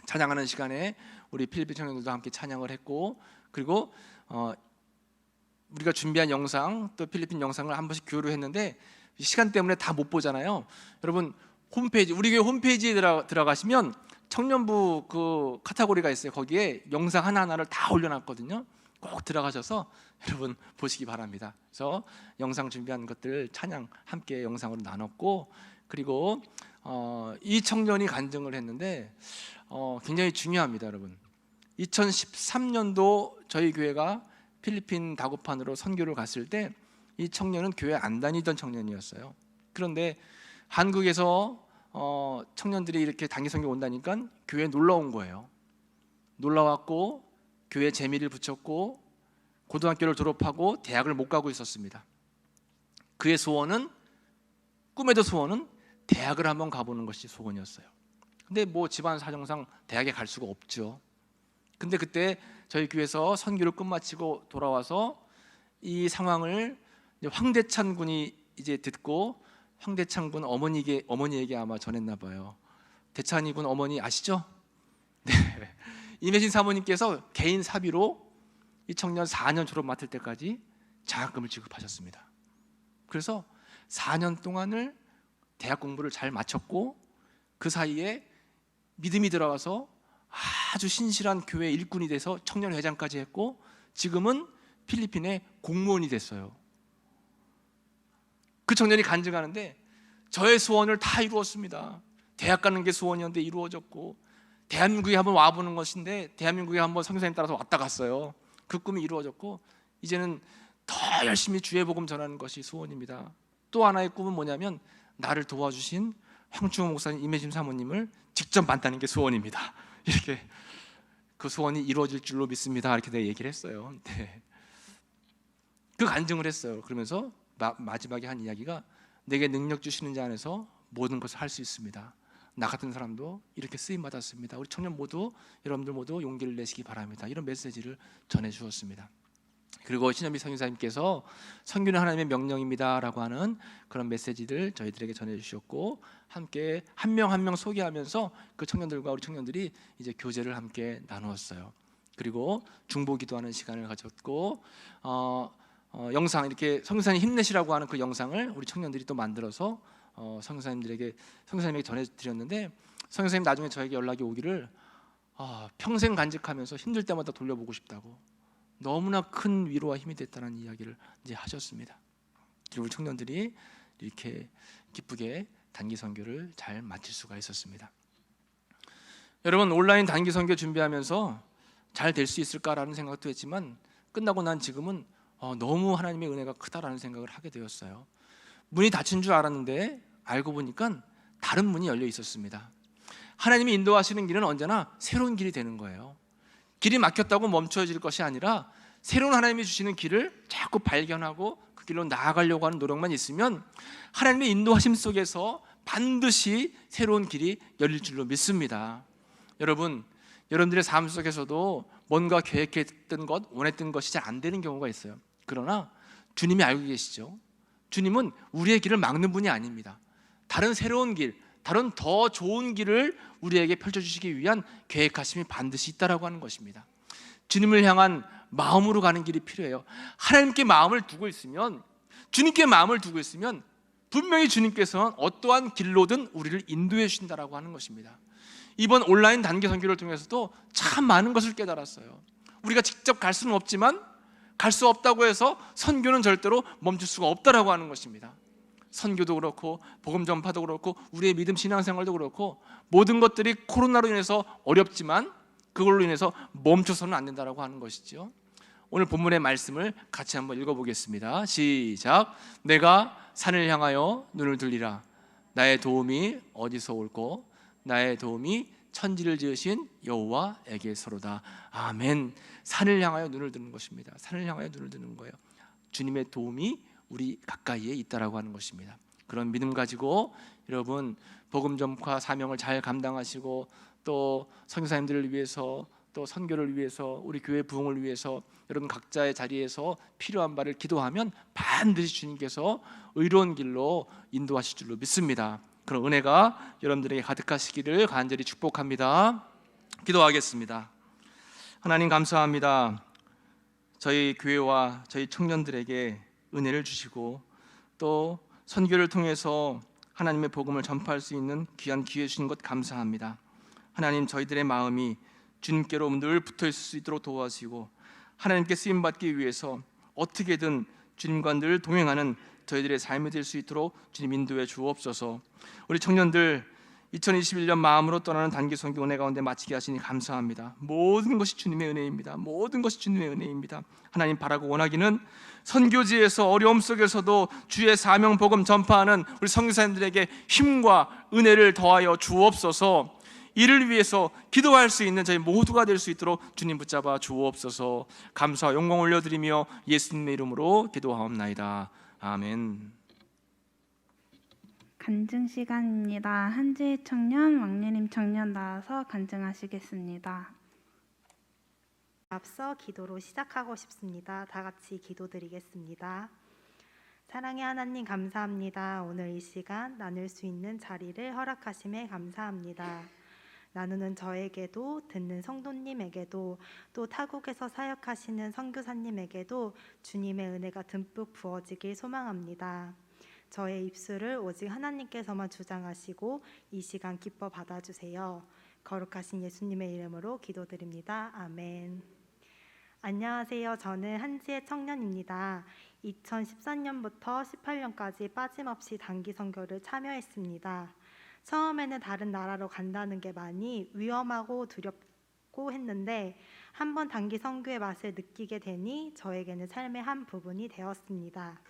찬양하는 시간에 우리 필리핀 청년들도 함께 찬양을 했고, 그리고 우리가 준비한 영상, 또 필리핀 영상을 한 번씩 교류했는데 시간 때문에 다 못 보잖아요. 여러분 홈페이지, 우리 교회 홈페이지에 들어가시면 청년부 그 카테고리가 있어요. 거기에 영상 하나하나를 다 올려놨거든요. 꼭 들어가셔서 여러분 보시기 바랍니다. 그래서 영상 준비한 것들 찬양 함께 영상으로 나눴고, 그리고 이 청년이 간증을 했는데 굉장히 중요합니다. 여러분 2013년도 저희 교회가 필리핀 다구판으로 선교를 갔을 때 이 청년은 교회 안 다니던 청년이었어요. 그런데 한국에서 청년들이 이렇게 단기 선교 온다니까 교회에 놀러 온 거예요. 놀러 왔고 교회 재미를 붙였고 고등학교를 졸업하고 대학을 못 가고 있었습니다. 그의 소원은, 꿈에도 소원은 대학을 한번 가보는 것이 소원이었어요. 근데 뭐 집안 사정상 대학에 갈 수가 없죠. 근데 그때 저희 교회에서 선교를 끝마치고 돌아와서 이 상황을 황대찬 군이 이제 듣고, 황대찬 군 어머니에게 아마 전했나 봐요. 대찬이 군 어머니 아시죠? 네. 임혜진 사모님께서 개인 사비로 이 청년 4년 졸업 맡을 때까지 장학금을 지급하셨습니다. 그래서 4년 동안을 대학 공부를 잘 마쳤고, 그 사이에 믿음이 들어와서 아주 신실한 교회 일꾼이 돼서 청년회장까지 했고, 지금은 필리핀의 공무원이 됐어요. 그 청년이 간증하는데 저의 소원을 다 이루었습니다. 대학 가는 게 소원이었는데 이루어졌고, 대한민국에 한번 와보는 것인데 대한민국에 한번 선교사님 따라서 왔다 갔어요. 그 꿈이 이루어졌고, 이제는 더 열심히 주의 복음 전하는 것이 소원입니다. 또 하나의 꿈은 뭐냐면 나를 도와주신 황충호 목사님, 임혜심 사모님을 직접 만나는 게 소원입니다. 이렇게 그 소원이 이루어질 줄로 믿습니다. 이렇게 내가 얘기를 했어요. 네. 그 간증을 했어요. 그러면서 마지막에 한 이야기가, 내게 능력 주시는 자 안에서 모든 것을 할 수 있습니다. 나 같은 사람도 이렇게 쓰임 받았습니다. 우리 청년 모두, 여러분들 모두 용기를 내시기 바랍니다. 이런 메시지를 전해 주었습니다. 그리고 신현미 선교사님께서 선교는 하나님의 명령입니다라고 하는 그런 메시지를 저희들에게 전해 주셨고, 함께 한 명 한 명 소개하면서 그 청년들과 우리 청년들이 이제 교제를 함께 나누었어요. 그리고 중보기도하는 시간을 가졌고, 영상, 이렇게 선교사님 힘내시라고 하는 그 영상을 우리 청년들이 또 만들어서 선교사님에게 전해드렸는데, 선교사님 나중에 저에게 연락이 오기를 평생 간직하면서 힘들 때마다 돌려보고 싶다고, 너무나 큰 위로와 힘이 됐다는 이야기를 이제 하셨습니다. 그리고 우리 청년들이 이렇게 기쁘게 단기 선교를 잘 마칠 수가 있었습니다. 여러분 온라인 단기 선교 준비하면서 잘 될 수 있을까라는 생각도 했지만, 끝나고 난 지금은 너무 하나님의 은혜가 크다라는 생각을 하게 되었어요. 문이 닫힌 줄 알았는데 알고 보니까 다른 문이 열려 있었습니다. 하나님이 인도하시는 길은 언제나 새로운 길이 되는 거예요. 길이 막혔다고 멈춰질 것이 아니라 새로운 하나님이 주시는 길을 자꾸 발견하고 그 길로 나아가려고 하는 노력만 있으면 하나님의 인도하심 속에서 반드시 새로운 길이 열릴 줄로 믿습니다. 여러분, 여러분들의 삶 속에서도 뭔가 계획했던 것, 원했던 것이 잘 안 되는 경우가 있어요. 그러나 주님이 알고 계시죠. 주님은 우리의 길을 막는 분이 아닙니다. 다른 새로운 길, 다른 더 좋은 길을 우리에게 펼쳐주시기 위한 계획하심이 반드시 있다라고 하는 것입니다. 주님을 향한 마음으로 가는 길이 필요해요. 하나님께 마음을 두고 있으면, 주님께 마음을 두고 있으면 분명히 주님께서는 어떠한 길로든 우리를 인도해 주신다라고 하는 것입니다. 이번 온라인 단기 선교를 통해서도 참 많은 것을 깨달았어요. 우리가 직접 갈 수는 없지만 갈 수 없다고 해서 선교는 절대로 멈출 수가 없다라고 하는 것입니다. 선교도 그렇고 복음 전파도 그렇고 우리의 믿음 신앙생활도 그렇고 모든 것들이 코로나로 인해서 어렵지만 그걸로 인해서 멈춰서는 안 된다라고 하는 것이죠. 오늘 본문의 말씀을 같이 한번 읽어보겠습니다. 시작. 내가 산을 향하여 눈을 들리라. 나의 도움이 어디서 올꼬? 나의 도움이 천지를 지으신 여호와에게서로다. 아멘. 산을 향하여 눈을 드는 것입니다. 산을 향하여 눈을 드는 거예요. 주님의 도움이 우리 가까이에 있다라고 하는 것입니다. 그런 믿음 가지고 여러분 복음 전파 사명을 잘 감당하시고 또 선교사님들을 위해서 또 선교를 위해서 우리 교회 부흥을 위해서 여러분 각자의 자리에서 필요한 바를 기도하면 반드시 주님께서 의로운 길로 인도하실 줄로 믿습니다. 그런 은혜가 여러분들에게 가득하시기를 간절히 축복합니다. 기도하겠습니다. 하나님 감사합니다. 저희 교회와 저희 청년들에게 은혜를 주시고 또 선교를 통해서 하나님의 복음을 전파할 수 있는 귀한 기회 주신 것 감사합니다. 하나님 저희들의 마음이 주님께로 늘 붙어 있을 수 있도록 도와주시고 하나님께 쓰임 받기 위해서 어떻게든 주님과 늘 동행하는 저희들의 삶이 될 수 있도록 주님 인도해 주옵소서. 우리 청년들 2021년 마음으로 떠나는 단기 선교 은혜 가운데 마치게 하시니 감사합니다. 모든 것이 주님의 은혜입니다. 모든 것이 주님의 은혜입니다. 하나님 바라고 원하기는 선교지에서 어려움 속에서도 주의 사명 복음 전파하는 우리 선교사님들에게 힘과 은혜를 더하여 주옵소서. 이를 위해서 기도할 수 있는 저희 모두가 될 수 있도록 주님 붙잡아 주옵소서. 감사와 영광 올려드리며 예수님의 이름으로 기도하옵나이다. 아멘. 간증 시간입니다. 한지혜 청년, 왕래님 청년 나와서 간증하시겠습니다. 앞서 기도로 시작하고 싶습니다. 다 같이 기도드리겠습니다. 사랑의 하나님 감사합니다. 오늘 이 시간 나눌 수 있는 자리를 허락하심에 감사합니다. 나누는 저에게도 듣는 성도님에게도 또 타국에서 사역하시는 선교사님에게도 주님의 은혜가 듬뿍 부어지길 소망합니다. 저의 입술을 오직 하나님께서만 주장하시고 이 시간 기뻐 받아주세요. 거룩하신 예수님의 이름으로 기도드립니다. 아멘. 안녕하세요. 저는 한지혜 청년입니다. 2014년부터 18년까지 빠짐없이 단기 선교를 참여했습니다. 처음에는 다른 나라로 간다는 게 많이 위험하고 두렵고 했는데 한번 단기 선교의 맛을 느끼게 되니 저에게는 삶의 한 부분이 되었습니다.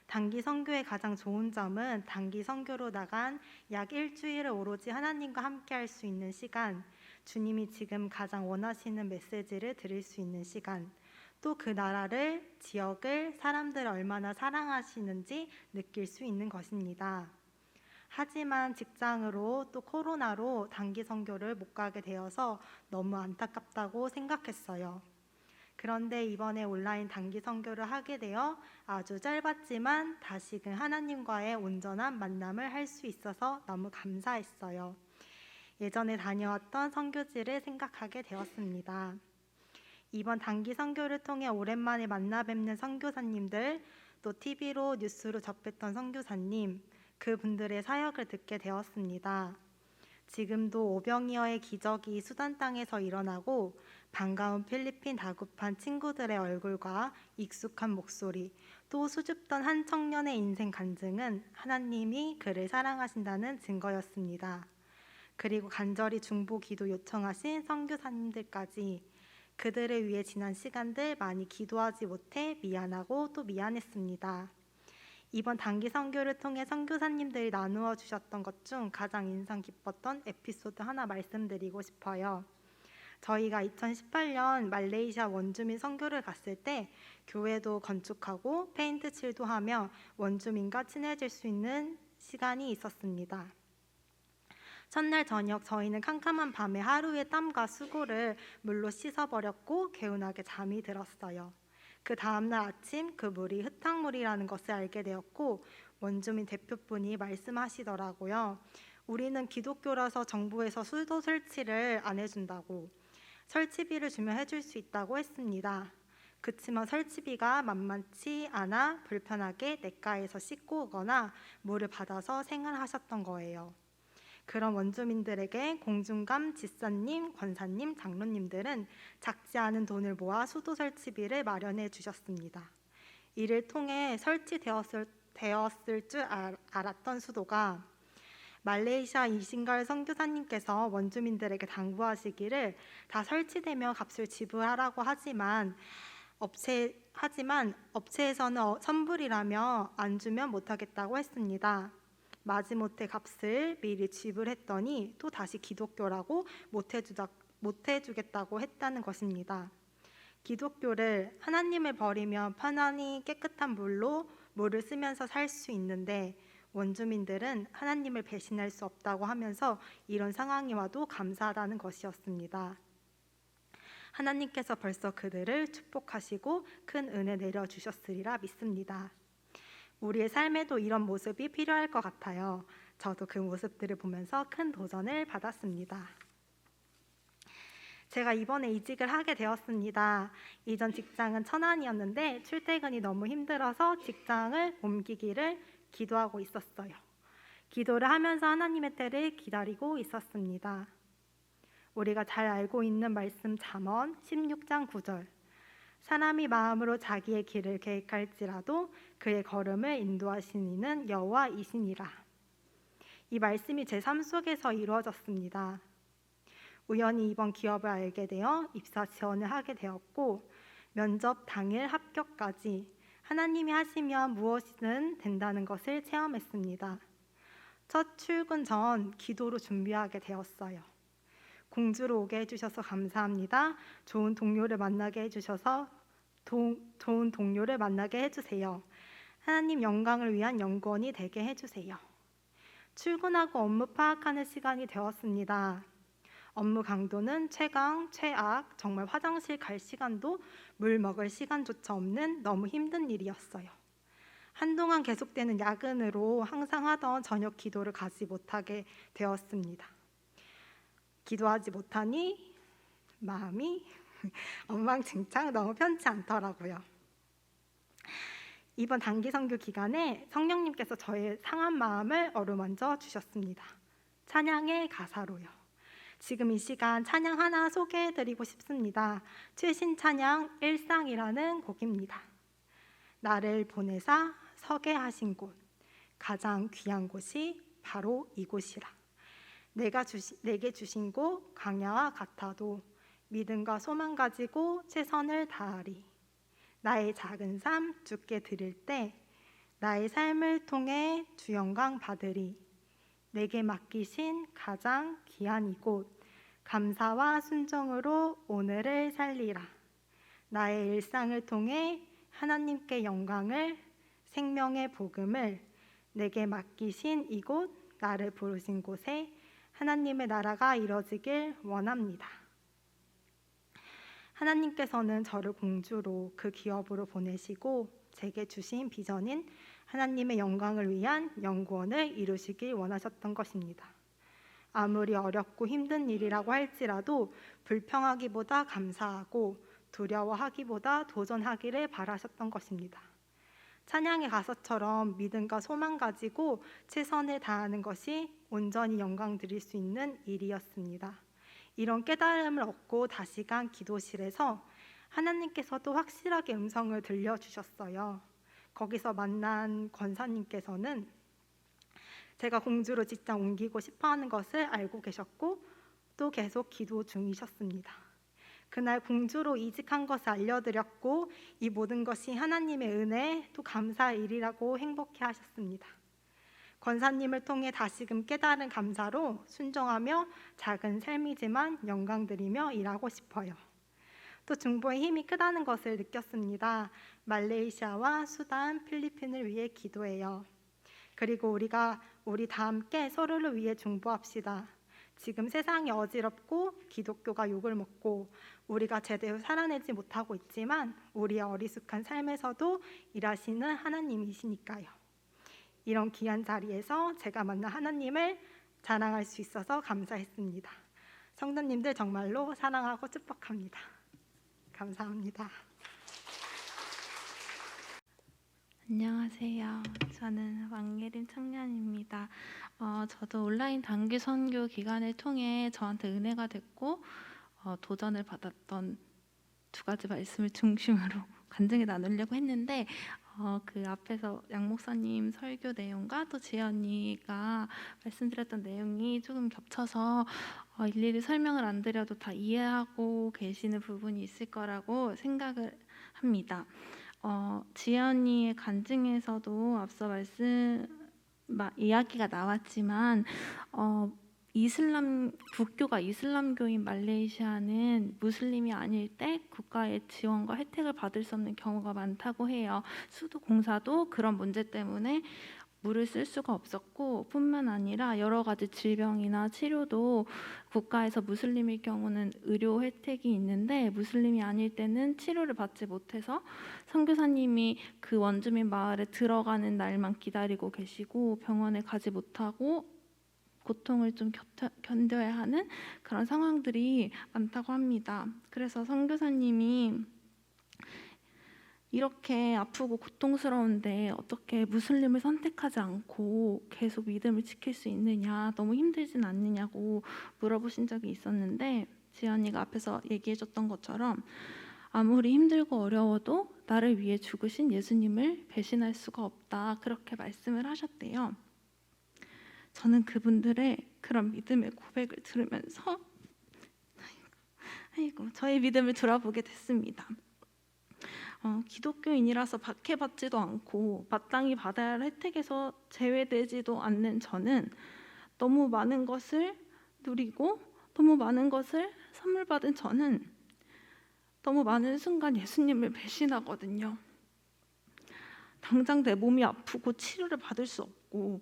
단기 선교의 가장 좋은 점은 단기 선교로 나간 약 일주일을 오로지 하나님과 함께 할 수 있는 시간, 주님이 지금 가장 원하시는 메시지를 들을 수 있는 시간, 또 그 나라를, 지역을, 사람들을 얼마나 사랑하시는지 느낄 수 있는 것입니다. 하지만 직장으로 또 코로나로 단기 선교를 못 가게 되어서 너무 안타깝다고 생각했어요. 그런데 이번에 온라인 단기 선교를 하게 되어 아주 짧았지만 다시금 하나님과의 온전한 만남을 할 수 있어서 너무 감사했어요. 예전에 다녀왔던 선교지를 생각하게 되었습니다. 이번 단기 선교를 통해 오랜만에 만나 뵙는 선교사님들, 또 TV로 뉴스로 접했던 선교사님, 그분들의 사역을 듣게 되었습니다. 지금도 오병이어의 기적이 수단 땅에서 일어나고 반가운 필리핀 다급한 친구들의 얼굴과 익숙한 목소리, 또 수줍던 한 청년의 인생 간증은 하나님이 그를 사랑하신다는 증거였습니다. 그리고 간절히 중보 기도 요청하신 선교사님들까지 그들을 위해 지난 시간들 많이 기도하지 못해 미안하고 또 미안했습니다. 이번 단기 선교를 통해 선교사님들이 나누어 주셨던 것 중 가장 인상 깊었던 에피소드 하나 말씀드리고 싶어요. 저희가 2018년 말레이시아 원주민 선교를 갔을 때 교회도 건축하고 페인트 칠도 하며 원주민과 친해질 수 있는 시간이 있었습니다. 첫날 저녁 저희는 캄캄한 밤에 하루의 땀과 수고를 물로 씻어버렸고 개운하게 잠이 들었어요. 그 다음날 아침 그 물이 흙탕물이라는 것을 알게 되었고 원주민 대표분이 말씀하시더라고요. 우리는 기독교라서 정부에서 수도 설치를 안 해준다고, 설치비를 주면 해줄 수 있다고 했습니다. 그치만 설치비가 만만치 않아 불편하게 냇가에서 씻고 오거나 물을 받아서 생활하셨던 거예요. 그런 원주민들에게 공중감 지사님, 권사님, 장로님들은 작지 않은 돈을 모아 수도 설치비를 마련해 주셨습니다. 이를 통해 설치되었을 줄 알았던 수도가 말레이시아 이신걸 선교사님께서 원주민들에게 당부하시기를 다 설치되면 값을 지불하라고 하지만 업체에서는 선불이라며 안 주면 못하겠다고 했습니다. 마지못해 값을 미리 지불했더니 또 다시 기독교라고 못해주겠다고 했다는 것입니다. 기독교를 하나님을 버리면 편안히 깨끗한 물을 쓰면서 살 수 있는데 원주민들은 하나님을 배신할 수 없다고 하면서 이런 상황이 와도 감사하다는 것이었습니다. 하나님께서 벌써 그들을 축복하시고 큰 은혜 내려주셨으리라 믿습니다. 우리의 삶에도 이런 모습이 필요할 것 같아요. 저도 그 모습들을 보면서 큰 도전을 받았습니다. 제가 이번에 이직을 하게 되었습니다. 이전 직장은 천안이었는데 출퇴근이 너무 힘들어서 직장을 옮기기를 기도하고 있었어요. 기도를 하면서 하나님의 때를 기다리고 있었습니다. 우리가 잘 알고 있는 말씀 잠언 16장 9절. 사람이 마음으로 자기의 길을 계획할지라도 그의 걸음을 인도하시는 이는 여호와이시니라. 이 말씀이 제 삶 속에서 이루어졌습니다. 우연히 이번 기업을 알게 되어 입사 지원을 하게 되었고 면접 당일 합격까지 하나님이 하시면 무엇이든 된다는 것을 체험했습니다. 첫 출근 전 기도로 준비하게 되었어요. 공주로 오게 해주셔서 감사합니다. 좋은 동료를 만나게 해주셔서 좋은 동료를 만나게 해주세요. 하나님 영광을 위한 연구원이 되게 해주세요. 출근하고 업무 파악하는 시간이 되었습니다. 업무 강도는 최강, 최악, 정말 화장실 갈 시간도 물 먹을 시간조차 없는 너무 힘든 일이었어요. 한동안 계속되는 야근으로 항상 하던 저녁 기도를 가지 못하게 되었습니다. 기도하지 못하니 마음이 엉망진창 너무 편치 않더라고요. 이번 단기 선교 기간에 성령님께서 저의 상한 마음을 어루만져 주셨습니다. 찬양의 가사로요. 지금 이 시간 찬양 하나 소개해드리고 싶습니다. 최신 찬양 일상이라는 곡입니다. 나를 보내사 서게 하신 곳, 가장 귀한 곳이 바로 이곳이라. 내게 주신 곳 광야와 같아도 믿음과 소망 가지고 최선을 다하리. 나의 작은 삶 주께 드릴 때 나의 삶을 통해 주 영광 받으리. 내게 맡기신 가장 귀한 이곳 감사와 순종으로 오늘을 살리라. 나의 일상을 통해 하나님께 영광을 생명의 복음을 내게 맡기신 이곳 나를 부르신 곳에 하나님의 나라가 이뤄지길 원합니다. 하나님께서는 저를 공주로 그 기업으로 보내시고 제게 주신 비전인 하나님의 영광을 위한 연구원을 이루시길 원하셨던 것입니다. 아무리 어렵고 힘든 일이라고 할지라도 불평하기보다 감사하고 두려워하기보다 도전하기를 바라셨던 것입니다. 찬양의 가사처럼 믿음과 소망 가지고 최선을 다하는 것이 온전히 영광 드릴 수 있는 일이었습니다. 이런 깨달음을 얻고 다시 간 기도실에서 하나님께서도 확실하게 음성을 들려주셨어요. 거기서 만난 권사님께서는 제가 공주로 직장 옮기고 싶어하는 것을 알고 계셨고 또 계속 기도 중이셨습니다. 그날 공주로 이직한 것을 알려드렸고 이 모든 것이 하나님의 은혜 또 감사의 일이라고 행복해 하셨습니다. 권사님을 통해 다시금 깨달은 감사로 순종하며 작은 삶이지만 영광드리며 일하고 싶어요. 또 중보의 힘이 크다는 것을 느꼈습니다. 말레이시아와 수단, 필리핀을 위해 기도해요. 그리고 우리 다 함께 서로를 위해 중보합시다. 지금 세상이 어지럽고 기독교가 욕을 먹고 우리가 제대로 살아내지 못하고 있지만 우리의 어리숙한 삶에서도 일하시는 하나님이시니까요. 이런 귀한 자리에서 제가 만난 하나님을 자랑할 수 있어서 감사했습니다. 성도님들 정말로 사랑하고 축복합니다. 감사합니다. 안녕하세요. 저는 왕예린 청년입니다. 저도 온라인 단기 선교 기간을 통해 저한테 은혜가 됐고 도전을 받았던 두 가지 말씀을 중심으로 간증해 나누려고 했는데 그 앞에서 양 목사님 설교 내용과 또 지연이가 말씀드렸던 내용이 조금 겹쳐서 일일이 설명을 안 드려도 다 이해하고 계시는 부분이 있을 거라고 생각을 합니다. 지연이의 간증에서도 앞서 이야기가 나왔지만 국교가 이슬람교인 말레이시아는 무슬림이 아닐 때 국가의 지원과 혜택을 받을 수 없는 경우가 많다고 해요. 수도 공사도 그런 문제 때문에 물을 쓸 수가 없었고, 뿐만 아니라 여러 가지 질병이나 치료도 국가에서 무슬림일 경우는 의료 혜택이 있는데 무슬림이 아닐 때는 치료를 받지 못해서 선교사님이 그 원주민 마을에 들어가는 날만 기다리고 계시고 병원에 가지 못하고 고통을 좀 견뎌야 하는 그런 상황들이 많다고 합니다. 그래서 선교사님이 이렇게 아프고 고통스러운데 어떻게 무슬림을 선택하지 않고 계속 믿음을 지킬 수 있느냐, 너무 힘들진 않느냐고 물어보신 적이 있었는데, 지연이가 앞에서 얘기해줬던 것처럼 아무리 힘들고 어려워도 나를 위해 죽으신 예수님을 배신할 수가 없다, 그렇게 말씀을 하셨대요. 저는 그분들의 그런 믿음의 고백을 들으면서 저의 믿음을 돌아보게 됐습니다. 기독교인이라서 박해받지도 않고 마땅히 받아야 할 혜택에서 제외되지도 않는 저는 너무 많은 것을 누리고 너무 많은 것을 선물 받은 저는 너무 많은 순간 예수님을 배신하거든요. 당장 내 몸이 아프고 치료를 받을 수 없고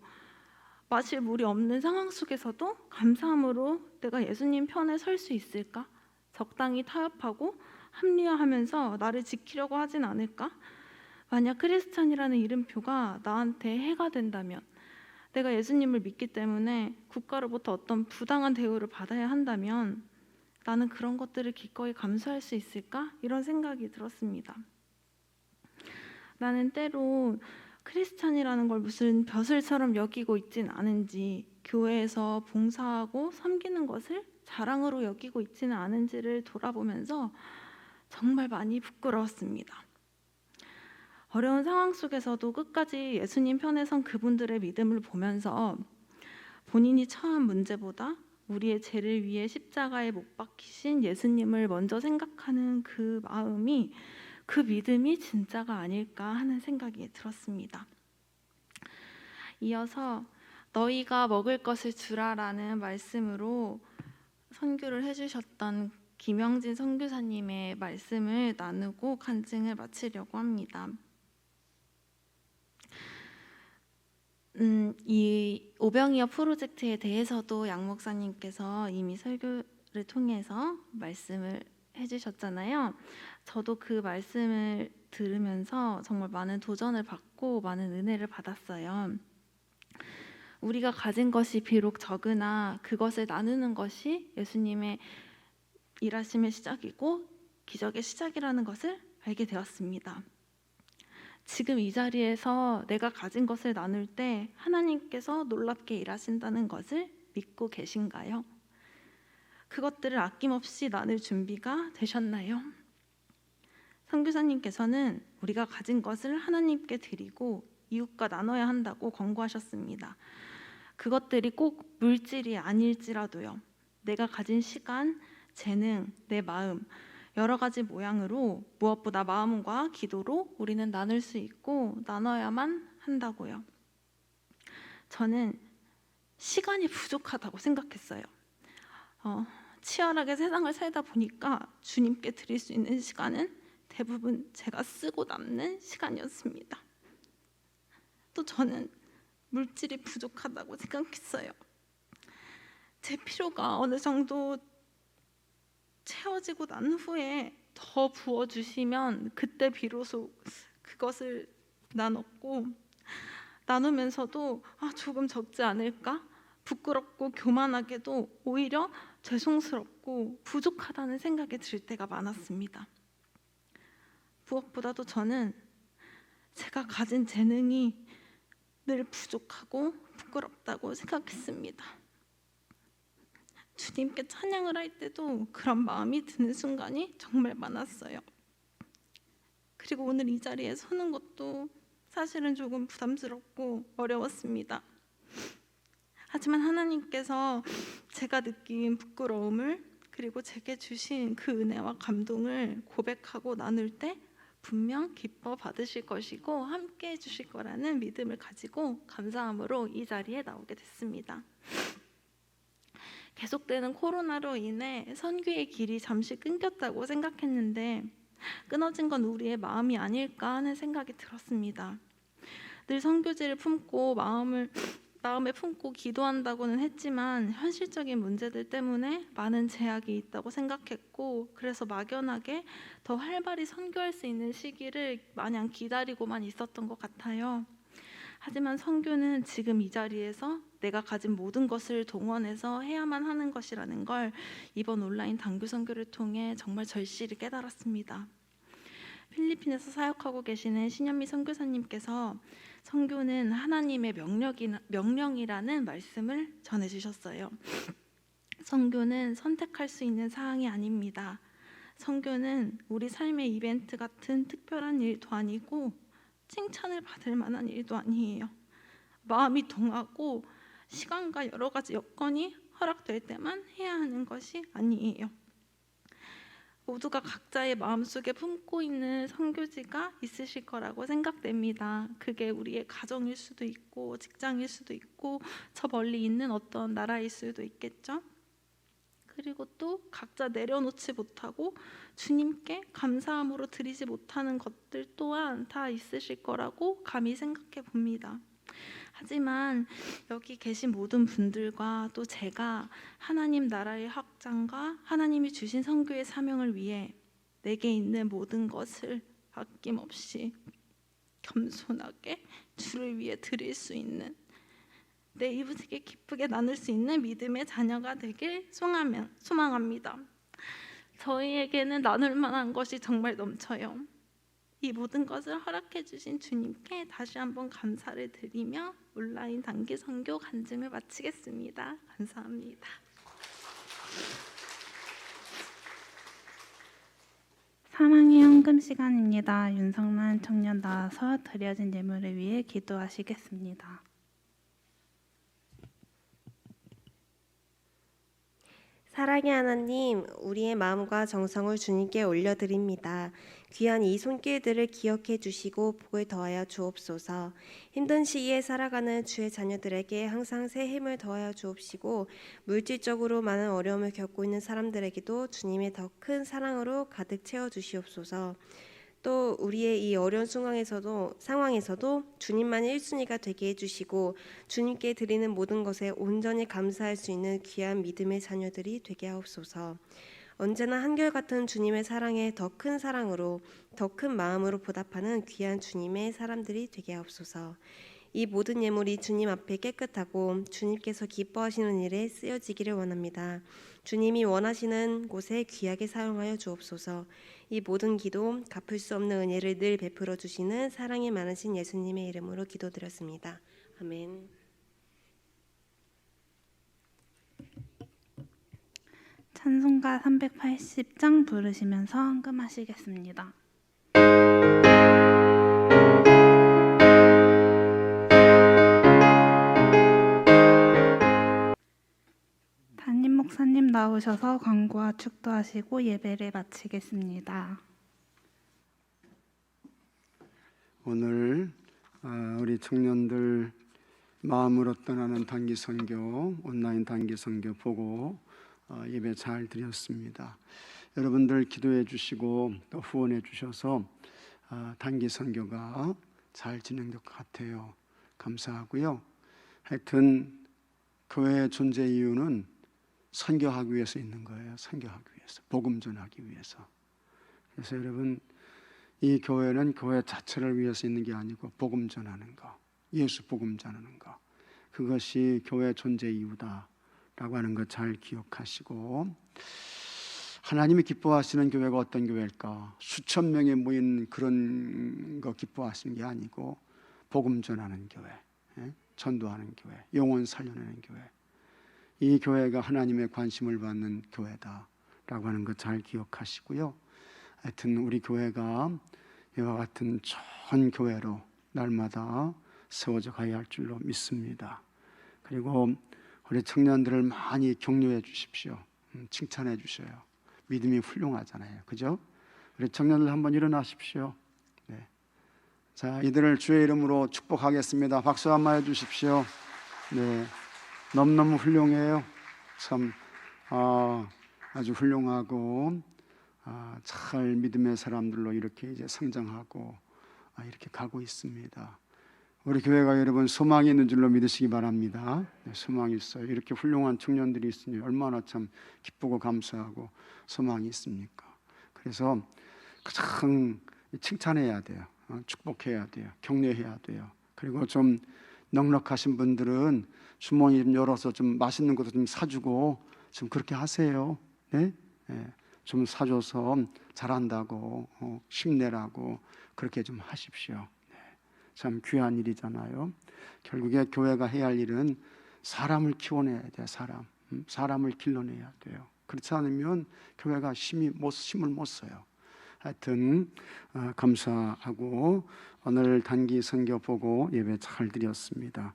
마실 물이 없는 상황 속에서도 감사함으로 내가 예수님 편에 설 수 있을까? 적당히 타협하고 합리화하면서 나를 지키려고 하진 않을까? 만약 크리스찬이라는 이름표가 나한테 해가 된다면, 내가 예수님을 믿기 때문에 국가로부터 어떤 부당한 대우를 받아야 한다면 나는 그런 것들을 기꺼이 감수할 수 있을까? 이런 생각이 들었습니다. 나는 때로 크리스찬이라는 걸 무슨 벼슬처럼 여기고 있진 않은지, 교회에서 봉사하고 섬기는 것을 자랑으로 여기고 있지는 않은지를 돌아보면서 정말 많이 부끄러웠습니다. 어려운 상황 속에서도 끝까지 예수님 편에 선 그분들의 믿음을 보면서 본인이 처한 문제보다 우리의 죄를 위해 십자가에 못 박히신 예수님을 먼저 생각하는 그 마음이, 그 믿음이 진짜가 아닐까 하는 생각이 들었습니다. 이어서 너희가 먹을 것을 주라라는 말씀으로 선교를 해주셨던 김영진 선교사님의 말씀을 나누고 간증을 마치려고 합니다. 이 오병이어 프로젝트에 대해서도 양 목사님께서 이미 설교를 통해서 말씀을 해주셨잖아요. 저도 그 말씀을 들으면서 정말 많은 도전을 받고 많은 은혜를 받았어요. 우리가 가진 것이 비록 적으나 그것을 나누는 것이 예수님의 일하심의 시작이고 기적의 시작이라는 것을 알게 되었습니다. 지금 이 자리에서 내가 가진 것을 나눌 때 하나님께서 놀랍게 일하신다는 것을 믿고 계신가요? 그것들을 아낌없이 나눌 준비가 되셨나요? 선교사님께서는 우리가 가진 것을 하나님께 드리고 이웃과 나눠야 한다고 권고하셨습니다. 그것들이 꼭 물질이 아닐지라도요. 내가 가진 시간, 재능, 내 마음, 여러 가지 모양으로 무엇보다 마음과 기도로 우리는 나눌 수 있고 나눠야만 한다고요. 저는 시간이 부족하다고 생각했어요. 치열하게 세상을 살다 보니까 주님께 드릴 수 있는 시간은 대부분 제가 쓰고 남는 시간이었습니다. 또 저는 물질이 부족하다고 생각했어요. 제 필요가 어느 정도 채워지고 난 후에 더 부어주시면 그때 비로소 그것을 나눴고, 나누면서도 조금 적지 않을까? 부끄럽고 교만하게도 오히려 죄송스럽고 부족하다는 생각이 들 때가 많았습니다. 무엇보다도 저는 제가 가진 재능이 늘 부족하고 부끄럽다고 생각했습니다. 주님께 찬양을 할 때도 그런 마음이 드는 순간이 정말 많았어요. 그리고 오늘 이 자리에 서는 것도 사실은 조금 부담스럽고 어려웠습니다. 하지만 하나님께서 제가 느낀 부끄러움을, 그리고 제게 주신 그 은혜와 감동을 고백하고 나눌 때 분명 기뻐 받으실 것이고 함께 해주실 거라는 믿음을 가지고 감사함으로 이 자리에 나오게 됐습니다. 계속되는 코로나로 인해 선교의 길이 잠시 끊겼다고 생각했는데 끊어진 건 우리의 마음이 아닐까 하는 생각이 들었습니다. 늘 선교지를 품고 마음에 품고 기도한다고는 했지만 현실적인 문제들 때문에 많은 제약이 있다고 생각했고 그래서 막연하게 더 활발히 선교할 수 있는 시기를 마냥 기다리고만 있었던 것 같아요. 하지만 선교는 지금 이 자리에서 내가 가진 모든 것을 동원해서 해야만 하는 것이라는 걸 이번 온라인 단교 선교를 통해 정말 절실히 깨달았습니다. 필리핀에서 사역하고 계시는 신현미 선교사님께서 선교는 하나님의 명령이라는 말씀을 전해주셨어요. 선교는 선택할 수 있는 사항이 아닙니다. 선교는 우리 삶의 이벤트 같은 특별한 일도 아니고 칭찬을 받을 만한 일도 아니에요. 마음이 동하고 시간과 여러 가지 여건이 허락될 때만 해야 하는 것이 아니에요. 모두가 각자의 마음속에 품고 있는 선교지가 있으실 거라고 생각됩니다. 그게 우리의 가정일 수도 있고 직장일 수도 있고 저 멀리 있는 어떤 나라일 수도 있겠죠. 그리고 또 각자 내려놓지 못하고 주님께 감사함으로 드리지 못하는 것들 또한 다 있으실 거라고 감히 생각해 봅니다. 하지만 여기 계신 모든 분들과 또 제가 하나님 나라의 확장과 하나님이 주신 선교의 사명을 위해 내게 있는 모든 것을 아낌없이 겸손하게 주를 위해 드릴 수 있는 내 이웃에게 기쁘게 나눌 수 있는 믿음의 자녀가 되길 소망합니다. 저희에게는 나눌 만한 것이 정말 넘쳐요. 이 모든 것을 허락해 주신 주님께 다시 한번 감사를 드리며 온라인 단기 선교 간증을 마치겠습니다. 감사합니다. 사랑의 헌금 시간입니다. 윤성란 청년 나와서 드려진 예물을 위해 기도하시겠습니다. 사랑의 하나님, 우리의 마음과 정성을 주님께 올려드립니다. 귀한 이 손길들을 기억해 주시고 복을 더하여 주옵소서. 힘든 시기에 살아가는 주의 자녀들에게 항상 새 힘을 더하여 주옵시고 물질적으로 많은 어려움을 겪고 있는 사람들에게도 주님의 더 큰 사랑으로 가득 채워 주시옵소서. 또 우리의 이 어려운 상황에서도 주님만이 1순위가 되게 해주시고 주님께 드리는 모든 것에 온전히 감사할 수 있는 귀한 믿음의 자녀들이 되게 하옵소서. 언제나 한결같은 주님의 사랑에 더 큰 사랑으로 더 큰 마음으로 보답하는 귀한 주님의 사람들이 되게 하옵소서. 이 모든 예물이 주님 앞에 깨끗하고 주님께서 기뻐하시는 일에 쓰여지기를 원합니다. 주님이 원하시는 곳에 귀하게 사용하여 주옵소서. 이 모든 기도 갚을 수 없는 은혜를 늘 베풀어 주시는 사랑이 많으신 예수님의 이름으로 기도드렸습니다. 아멘. 찬송가 380장 부르시면서 헌금하시겠습니다. 담임 목사님 나오셔서 광고와 축도하시고 예배를 마치겠습니다. 오늘 우리 청년들 마음으로 떠나는 단기 선교, 온라인 단기 선교 보고 예배 잘 드렸습니다. 여러분들 기도해 주시고 또 후원해 주셔서 단기 선교가 잘 진행될 것 같아요. 감사하고요. 하여튼 교회의 존재 이유는 선교하기 위해서 있는 거예요. 선교하기 위해서, 복음 전하기 위해서. 그래서 여러분, 이 교회는 교회 자체를 위해서 있는 게 아니고 복음 전하는 거, 예수 복음 전하는 거, 그것이 교회 존재 이유다라고 하는 것 잘 기억하시고, 하나님이 기뻐하시는 교회가 어떤 교회일까? 수천 명이 모인 그런 거 기뻐하시는 게 아니고 복음 전하는 교회, 전도하는 교회, 영혼 살려내는 교회, 이 교회가 하나님의 관심을 받는 교회다라고 하는 것 잘 기억하시고요. 하여튼 우리 교회가 이와 같은 좋은 교회로 날마다 세워져 가야 할 줄로 믿습니다. 그리고 우리 청년들을 많이 격려해 주십시오. 칭찬해 주셔요. 믿음이 훌륭하잖아요. 그죠? 우리 청년들 한번 일어나십시오. 자, 이들을 주의 이름으로 축복하겠습니다. 박수 한번 해주십시오. 네, 너무너무 훌륭해요. 참 아주 훌륭하고 잘 믿음의 사람들로 이렇게 이제 성장하고 이렇게 가고 있습니다. 우리 교회가 여러분 소망이 있는 줄로 믿으시기 바랍니다. 네, 소망이 있어요. 이렇게 훌륭한 청년들이 있으니 얼마나 참 기쁘고 감사하고 소망이 있습니까? 그래서 가장 칭찬해야 돼요. 축복해야 돼요. 격려해야 돼요. 그리고 좀 넉넉하신 분들은 주머니 좀 열어서 좀 맛있는 것도 좀 사주고 좀 그렇게 하세요. 네? 네. 좀 사줘서 잘한다고 힘내라고 그렇게 좀 하십시오. 네. 참 귀한 일이잖아요. 결국에 교회가 해야 할 일은 사람을 키워내야 돼요. 사람을 길러내야 돼요. 그렇지 않으면 교회가 힘을 못 써요. 하여튼 감사하고 오늘 단기 선교 보고 예배 잘 드렸습니다.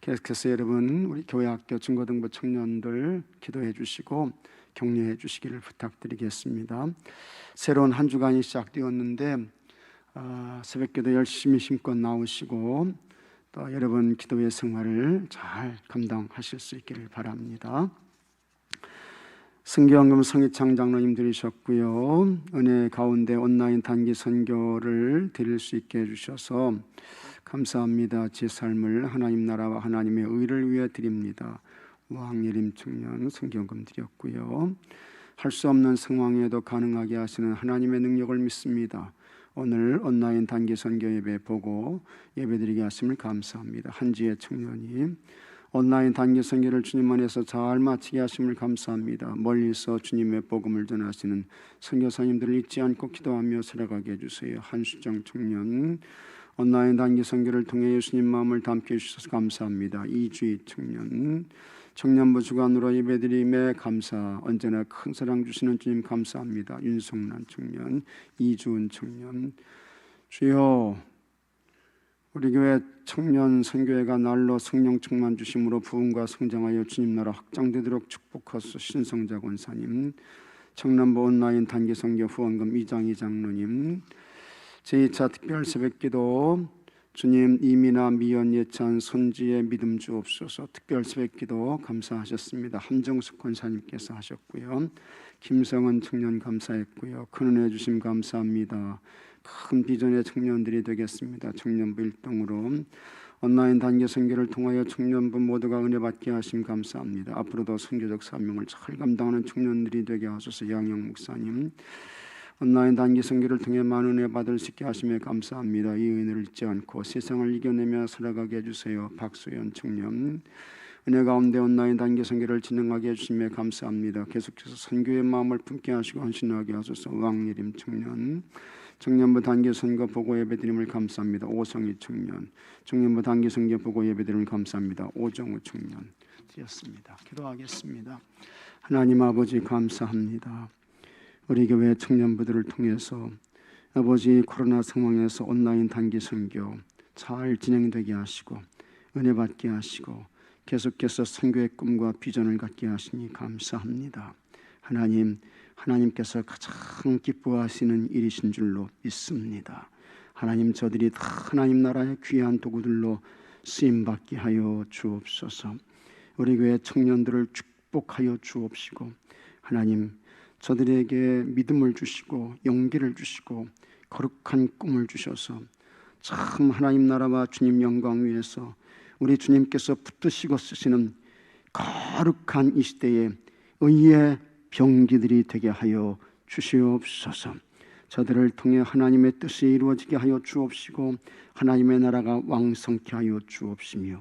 계속해서 여러분 우리 교회학교 중고등부 청년들 기도해 주시고 격려해 주시기를 부탁드리겠습니다. 새로운 한 주간이 시작되었는데 새벽기도 열심히 힘껏 나오시고 또 여러분 기도의 생활을 잘 감당하실 수 있기를 바랍니다. 승기왕금 성희창 장로님 들으셨고요. 은혜 가운데 온라인 단기 선교를 드릴 수 있게 해주셔서 감사합니다. 제 삶을 하나님 나라와 하나님의 의를 위해 드립니다. 왕예림 청년 성경금 드렸고요. 할 수 없는 상황에도 가능하게 하시는 하나님의 능력을 믿습니다. 오늘 온라인 단기 선교 예배 보고 예배드리게 하심을 감사합니다. 한지혜 청년님 온라인 단기 선교를 주님 안에서 잘 마치게 하심을 감사합니다. 멀리서 주님의 복음을 전하시는 선교사님들을 잊지 않고 기도하며 살아가게 해주세요. 한수정 청년 온라인 단기 선교를 통해 예수님 마음을 담게 해주셔서 감사합니다. 이주희 청년 청년부 주관으로 예배드림에 감사 언제나 큰 사랑 주시는 주님 감사합니다. 윤성란 청년 이주은 청년 주여 우리 교회 청년 선교회가 날로 성령 충만 주심으로 부흥과 성장하여 주님 나라 확장되도록 축복하소서. 신성자 권사님 청남부 온라인 단기 선교 후원금 이장희 장로님 제2차 특별 새벽기도 주님 이민아 미연 예찬 손지의 믿음 주옵소서. 특별 새벽기도 감사하셨습니다. 함정숙 권사님께서 하셨고요. 김성은 청년 감사했고요. 큰 은혜 주심 감사합니다. 큰 비전의 청년들이 되겠습니다. 청년부 1등으로 온라인 단기 선교를 통하여 청년부 모두가 은혜 받게 하심 감사합니다. 앞으로도 선교적 사명을 잘 감당하는 청년들이 되게 하소서. 양영 목사님 온라인 단기 선교를 통해 많은 은혜 받을 수 있게 하심에 감사합니다. 이 은혜를 잊지 않고 세상을 이겨내며 살아가게 해주세요. 박소연 청년 은혜 가운데 온라인 단기 선교를 진행하게 해주심에 감사합니다. 계속해서 선교의 마음을 품게 하시고 헌신하게 하소서. 왕예림 청년 청년부 단기 선교 보고 예배드림을 감사합니다. 오성희 청년 청년부 단기 선교 보고 예배드림을 감사합니다. 오정우 청년 드렸습니다. 기도하겠습니다. 하나님 아버지 감사합니다. 우리 교회 청년부들을 통해서 아버지 코로나 상황에서 온라인 단기 선교 잘 진행되게 하시고 은혜 받게 하시고 계속해서 선교의 꿈과 비전을 갖게 하시니 감사합니다. 하나님께서 가장 기뻐하시는 일이신 줄로 믿습니다. 하나님 저들이 다 하나님 나라의 귀한 도구들로 쓰임받게 하여 주옵소서. 우리 교회 청년들을 축복하여 주옵시고 하나님 저들에게 믿음을 주시고 용기를 주시고 거룩한 꿈을 주셔서 참 하나님 나라와 주님 영광 위에서 우리 주님께서 붙드시고 쓰시는 거룩한 이 시대에 의의 병기들이 되게 하여 주시옵소서. 저들을 통해 하나님의 뜻이 이루어지게 하여 주옵시고 하나님의 나라가 왕성케 하여 주옵시며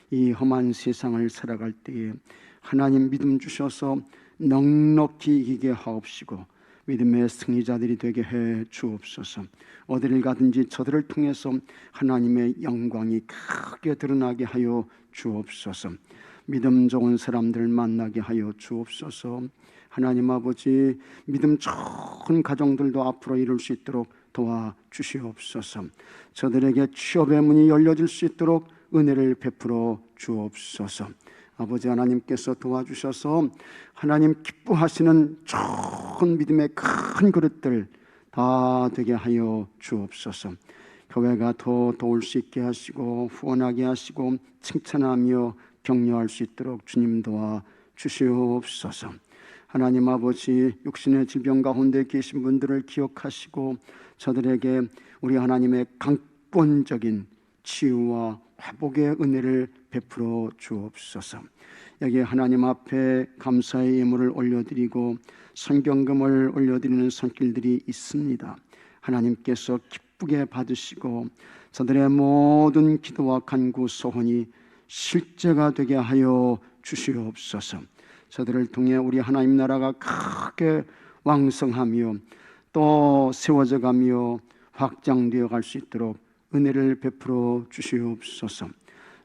이 험한 세상을 살아갈 때에 하나님 믿음 주셔서 넉넉히 이기게 하옵시고 믿음의 승리자들이 되게 해 주옵소서. 어디를 가든지 저들을 통해서 하나님의 영광이 크게 드러나게 하여 주옵소서. 믿음 좋은 사람들 만나게 하여 주옵소서. 하나님 아버지 믿음 좋은 가정들도 앞으로 이룰 수 있도록 도와주시옵소서. 저들에게 취업의 문이 열려질 수 있도록 은혜를 베풀어 주옵소서. 아버지 하나님께서 도와주셔서 하나님 기뻐하시는 좋은 믿음의 큰 그릇들 다 되게 하여 주옵소서. 교회가 더 도울 수 있게 하시고 후원하게 하시고 칭찬하며 격려할 수 있도록 주님 도와 주시옵소서. 하나님 아버지, 육신의 질병 가운데 계신 분들을 기억하시고 저들에게 우리 하나님의 강권적인 치유와 회복의 은혜를 베풀어 주옵소서. 여기 하나님 앞에 감사의 예물을 올려드리고 성경금을 올려드리는 손길들이 있습니다. 하나님께서 기쁘게 받으시고 저들의 모든 기도와 간구 소원이 실제가 되게 하여 주시옵소서. 저들을 통해 우리 하나님 나라가 크게 왕성하며 또 세워져 가며 확장되어 갈 수 있도록 은혜를 베풀어 주시옵소서.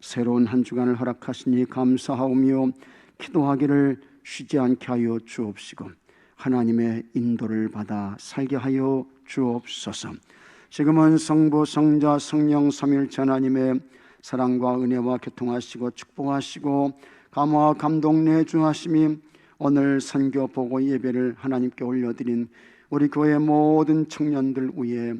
새로운 한 주간을 허락하시니 감사하오며 기도하기를 쉬지 않게 하여 주옵시고 하나님의 인도를 받아 살게 하여 주옵소서. 지금은 성부, 성자, 성령 삼위일체 하나님의 사랑과 은혜와 교통하시고 축복하시고 감화와 감동 내주하심이 오늘 선교 보고 예배를 하나님께 올려드린 우리 교회 모든 청년들 위에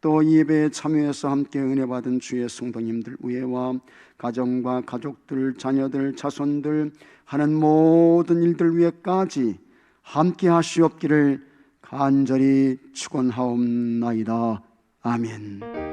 또 예배에 참여해서 함께 은혜 받은 주의 성도님들 위에와 가정과 가족들, 자녀들, 자손들 하는 모든 일들 위에까지 함께 하시옵기를 간절히 축원하옵나이다. 아멘.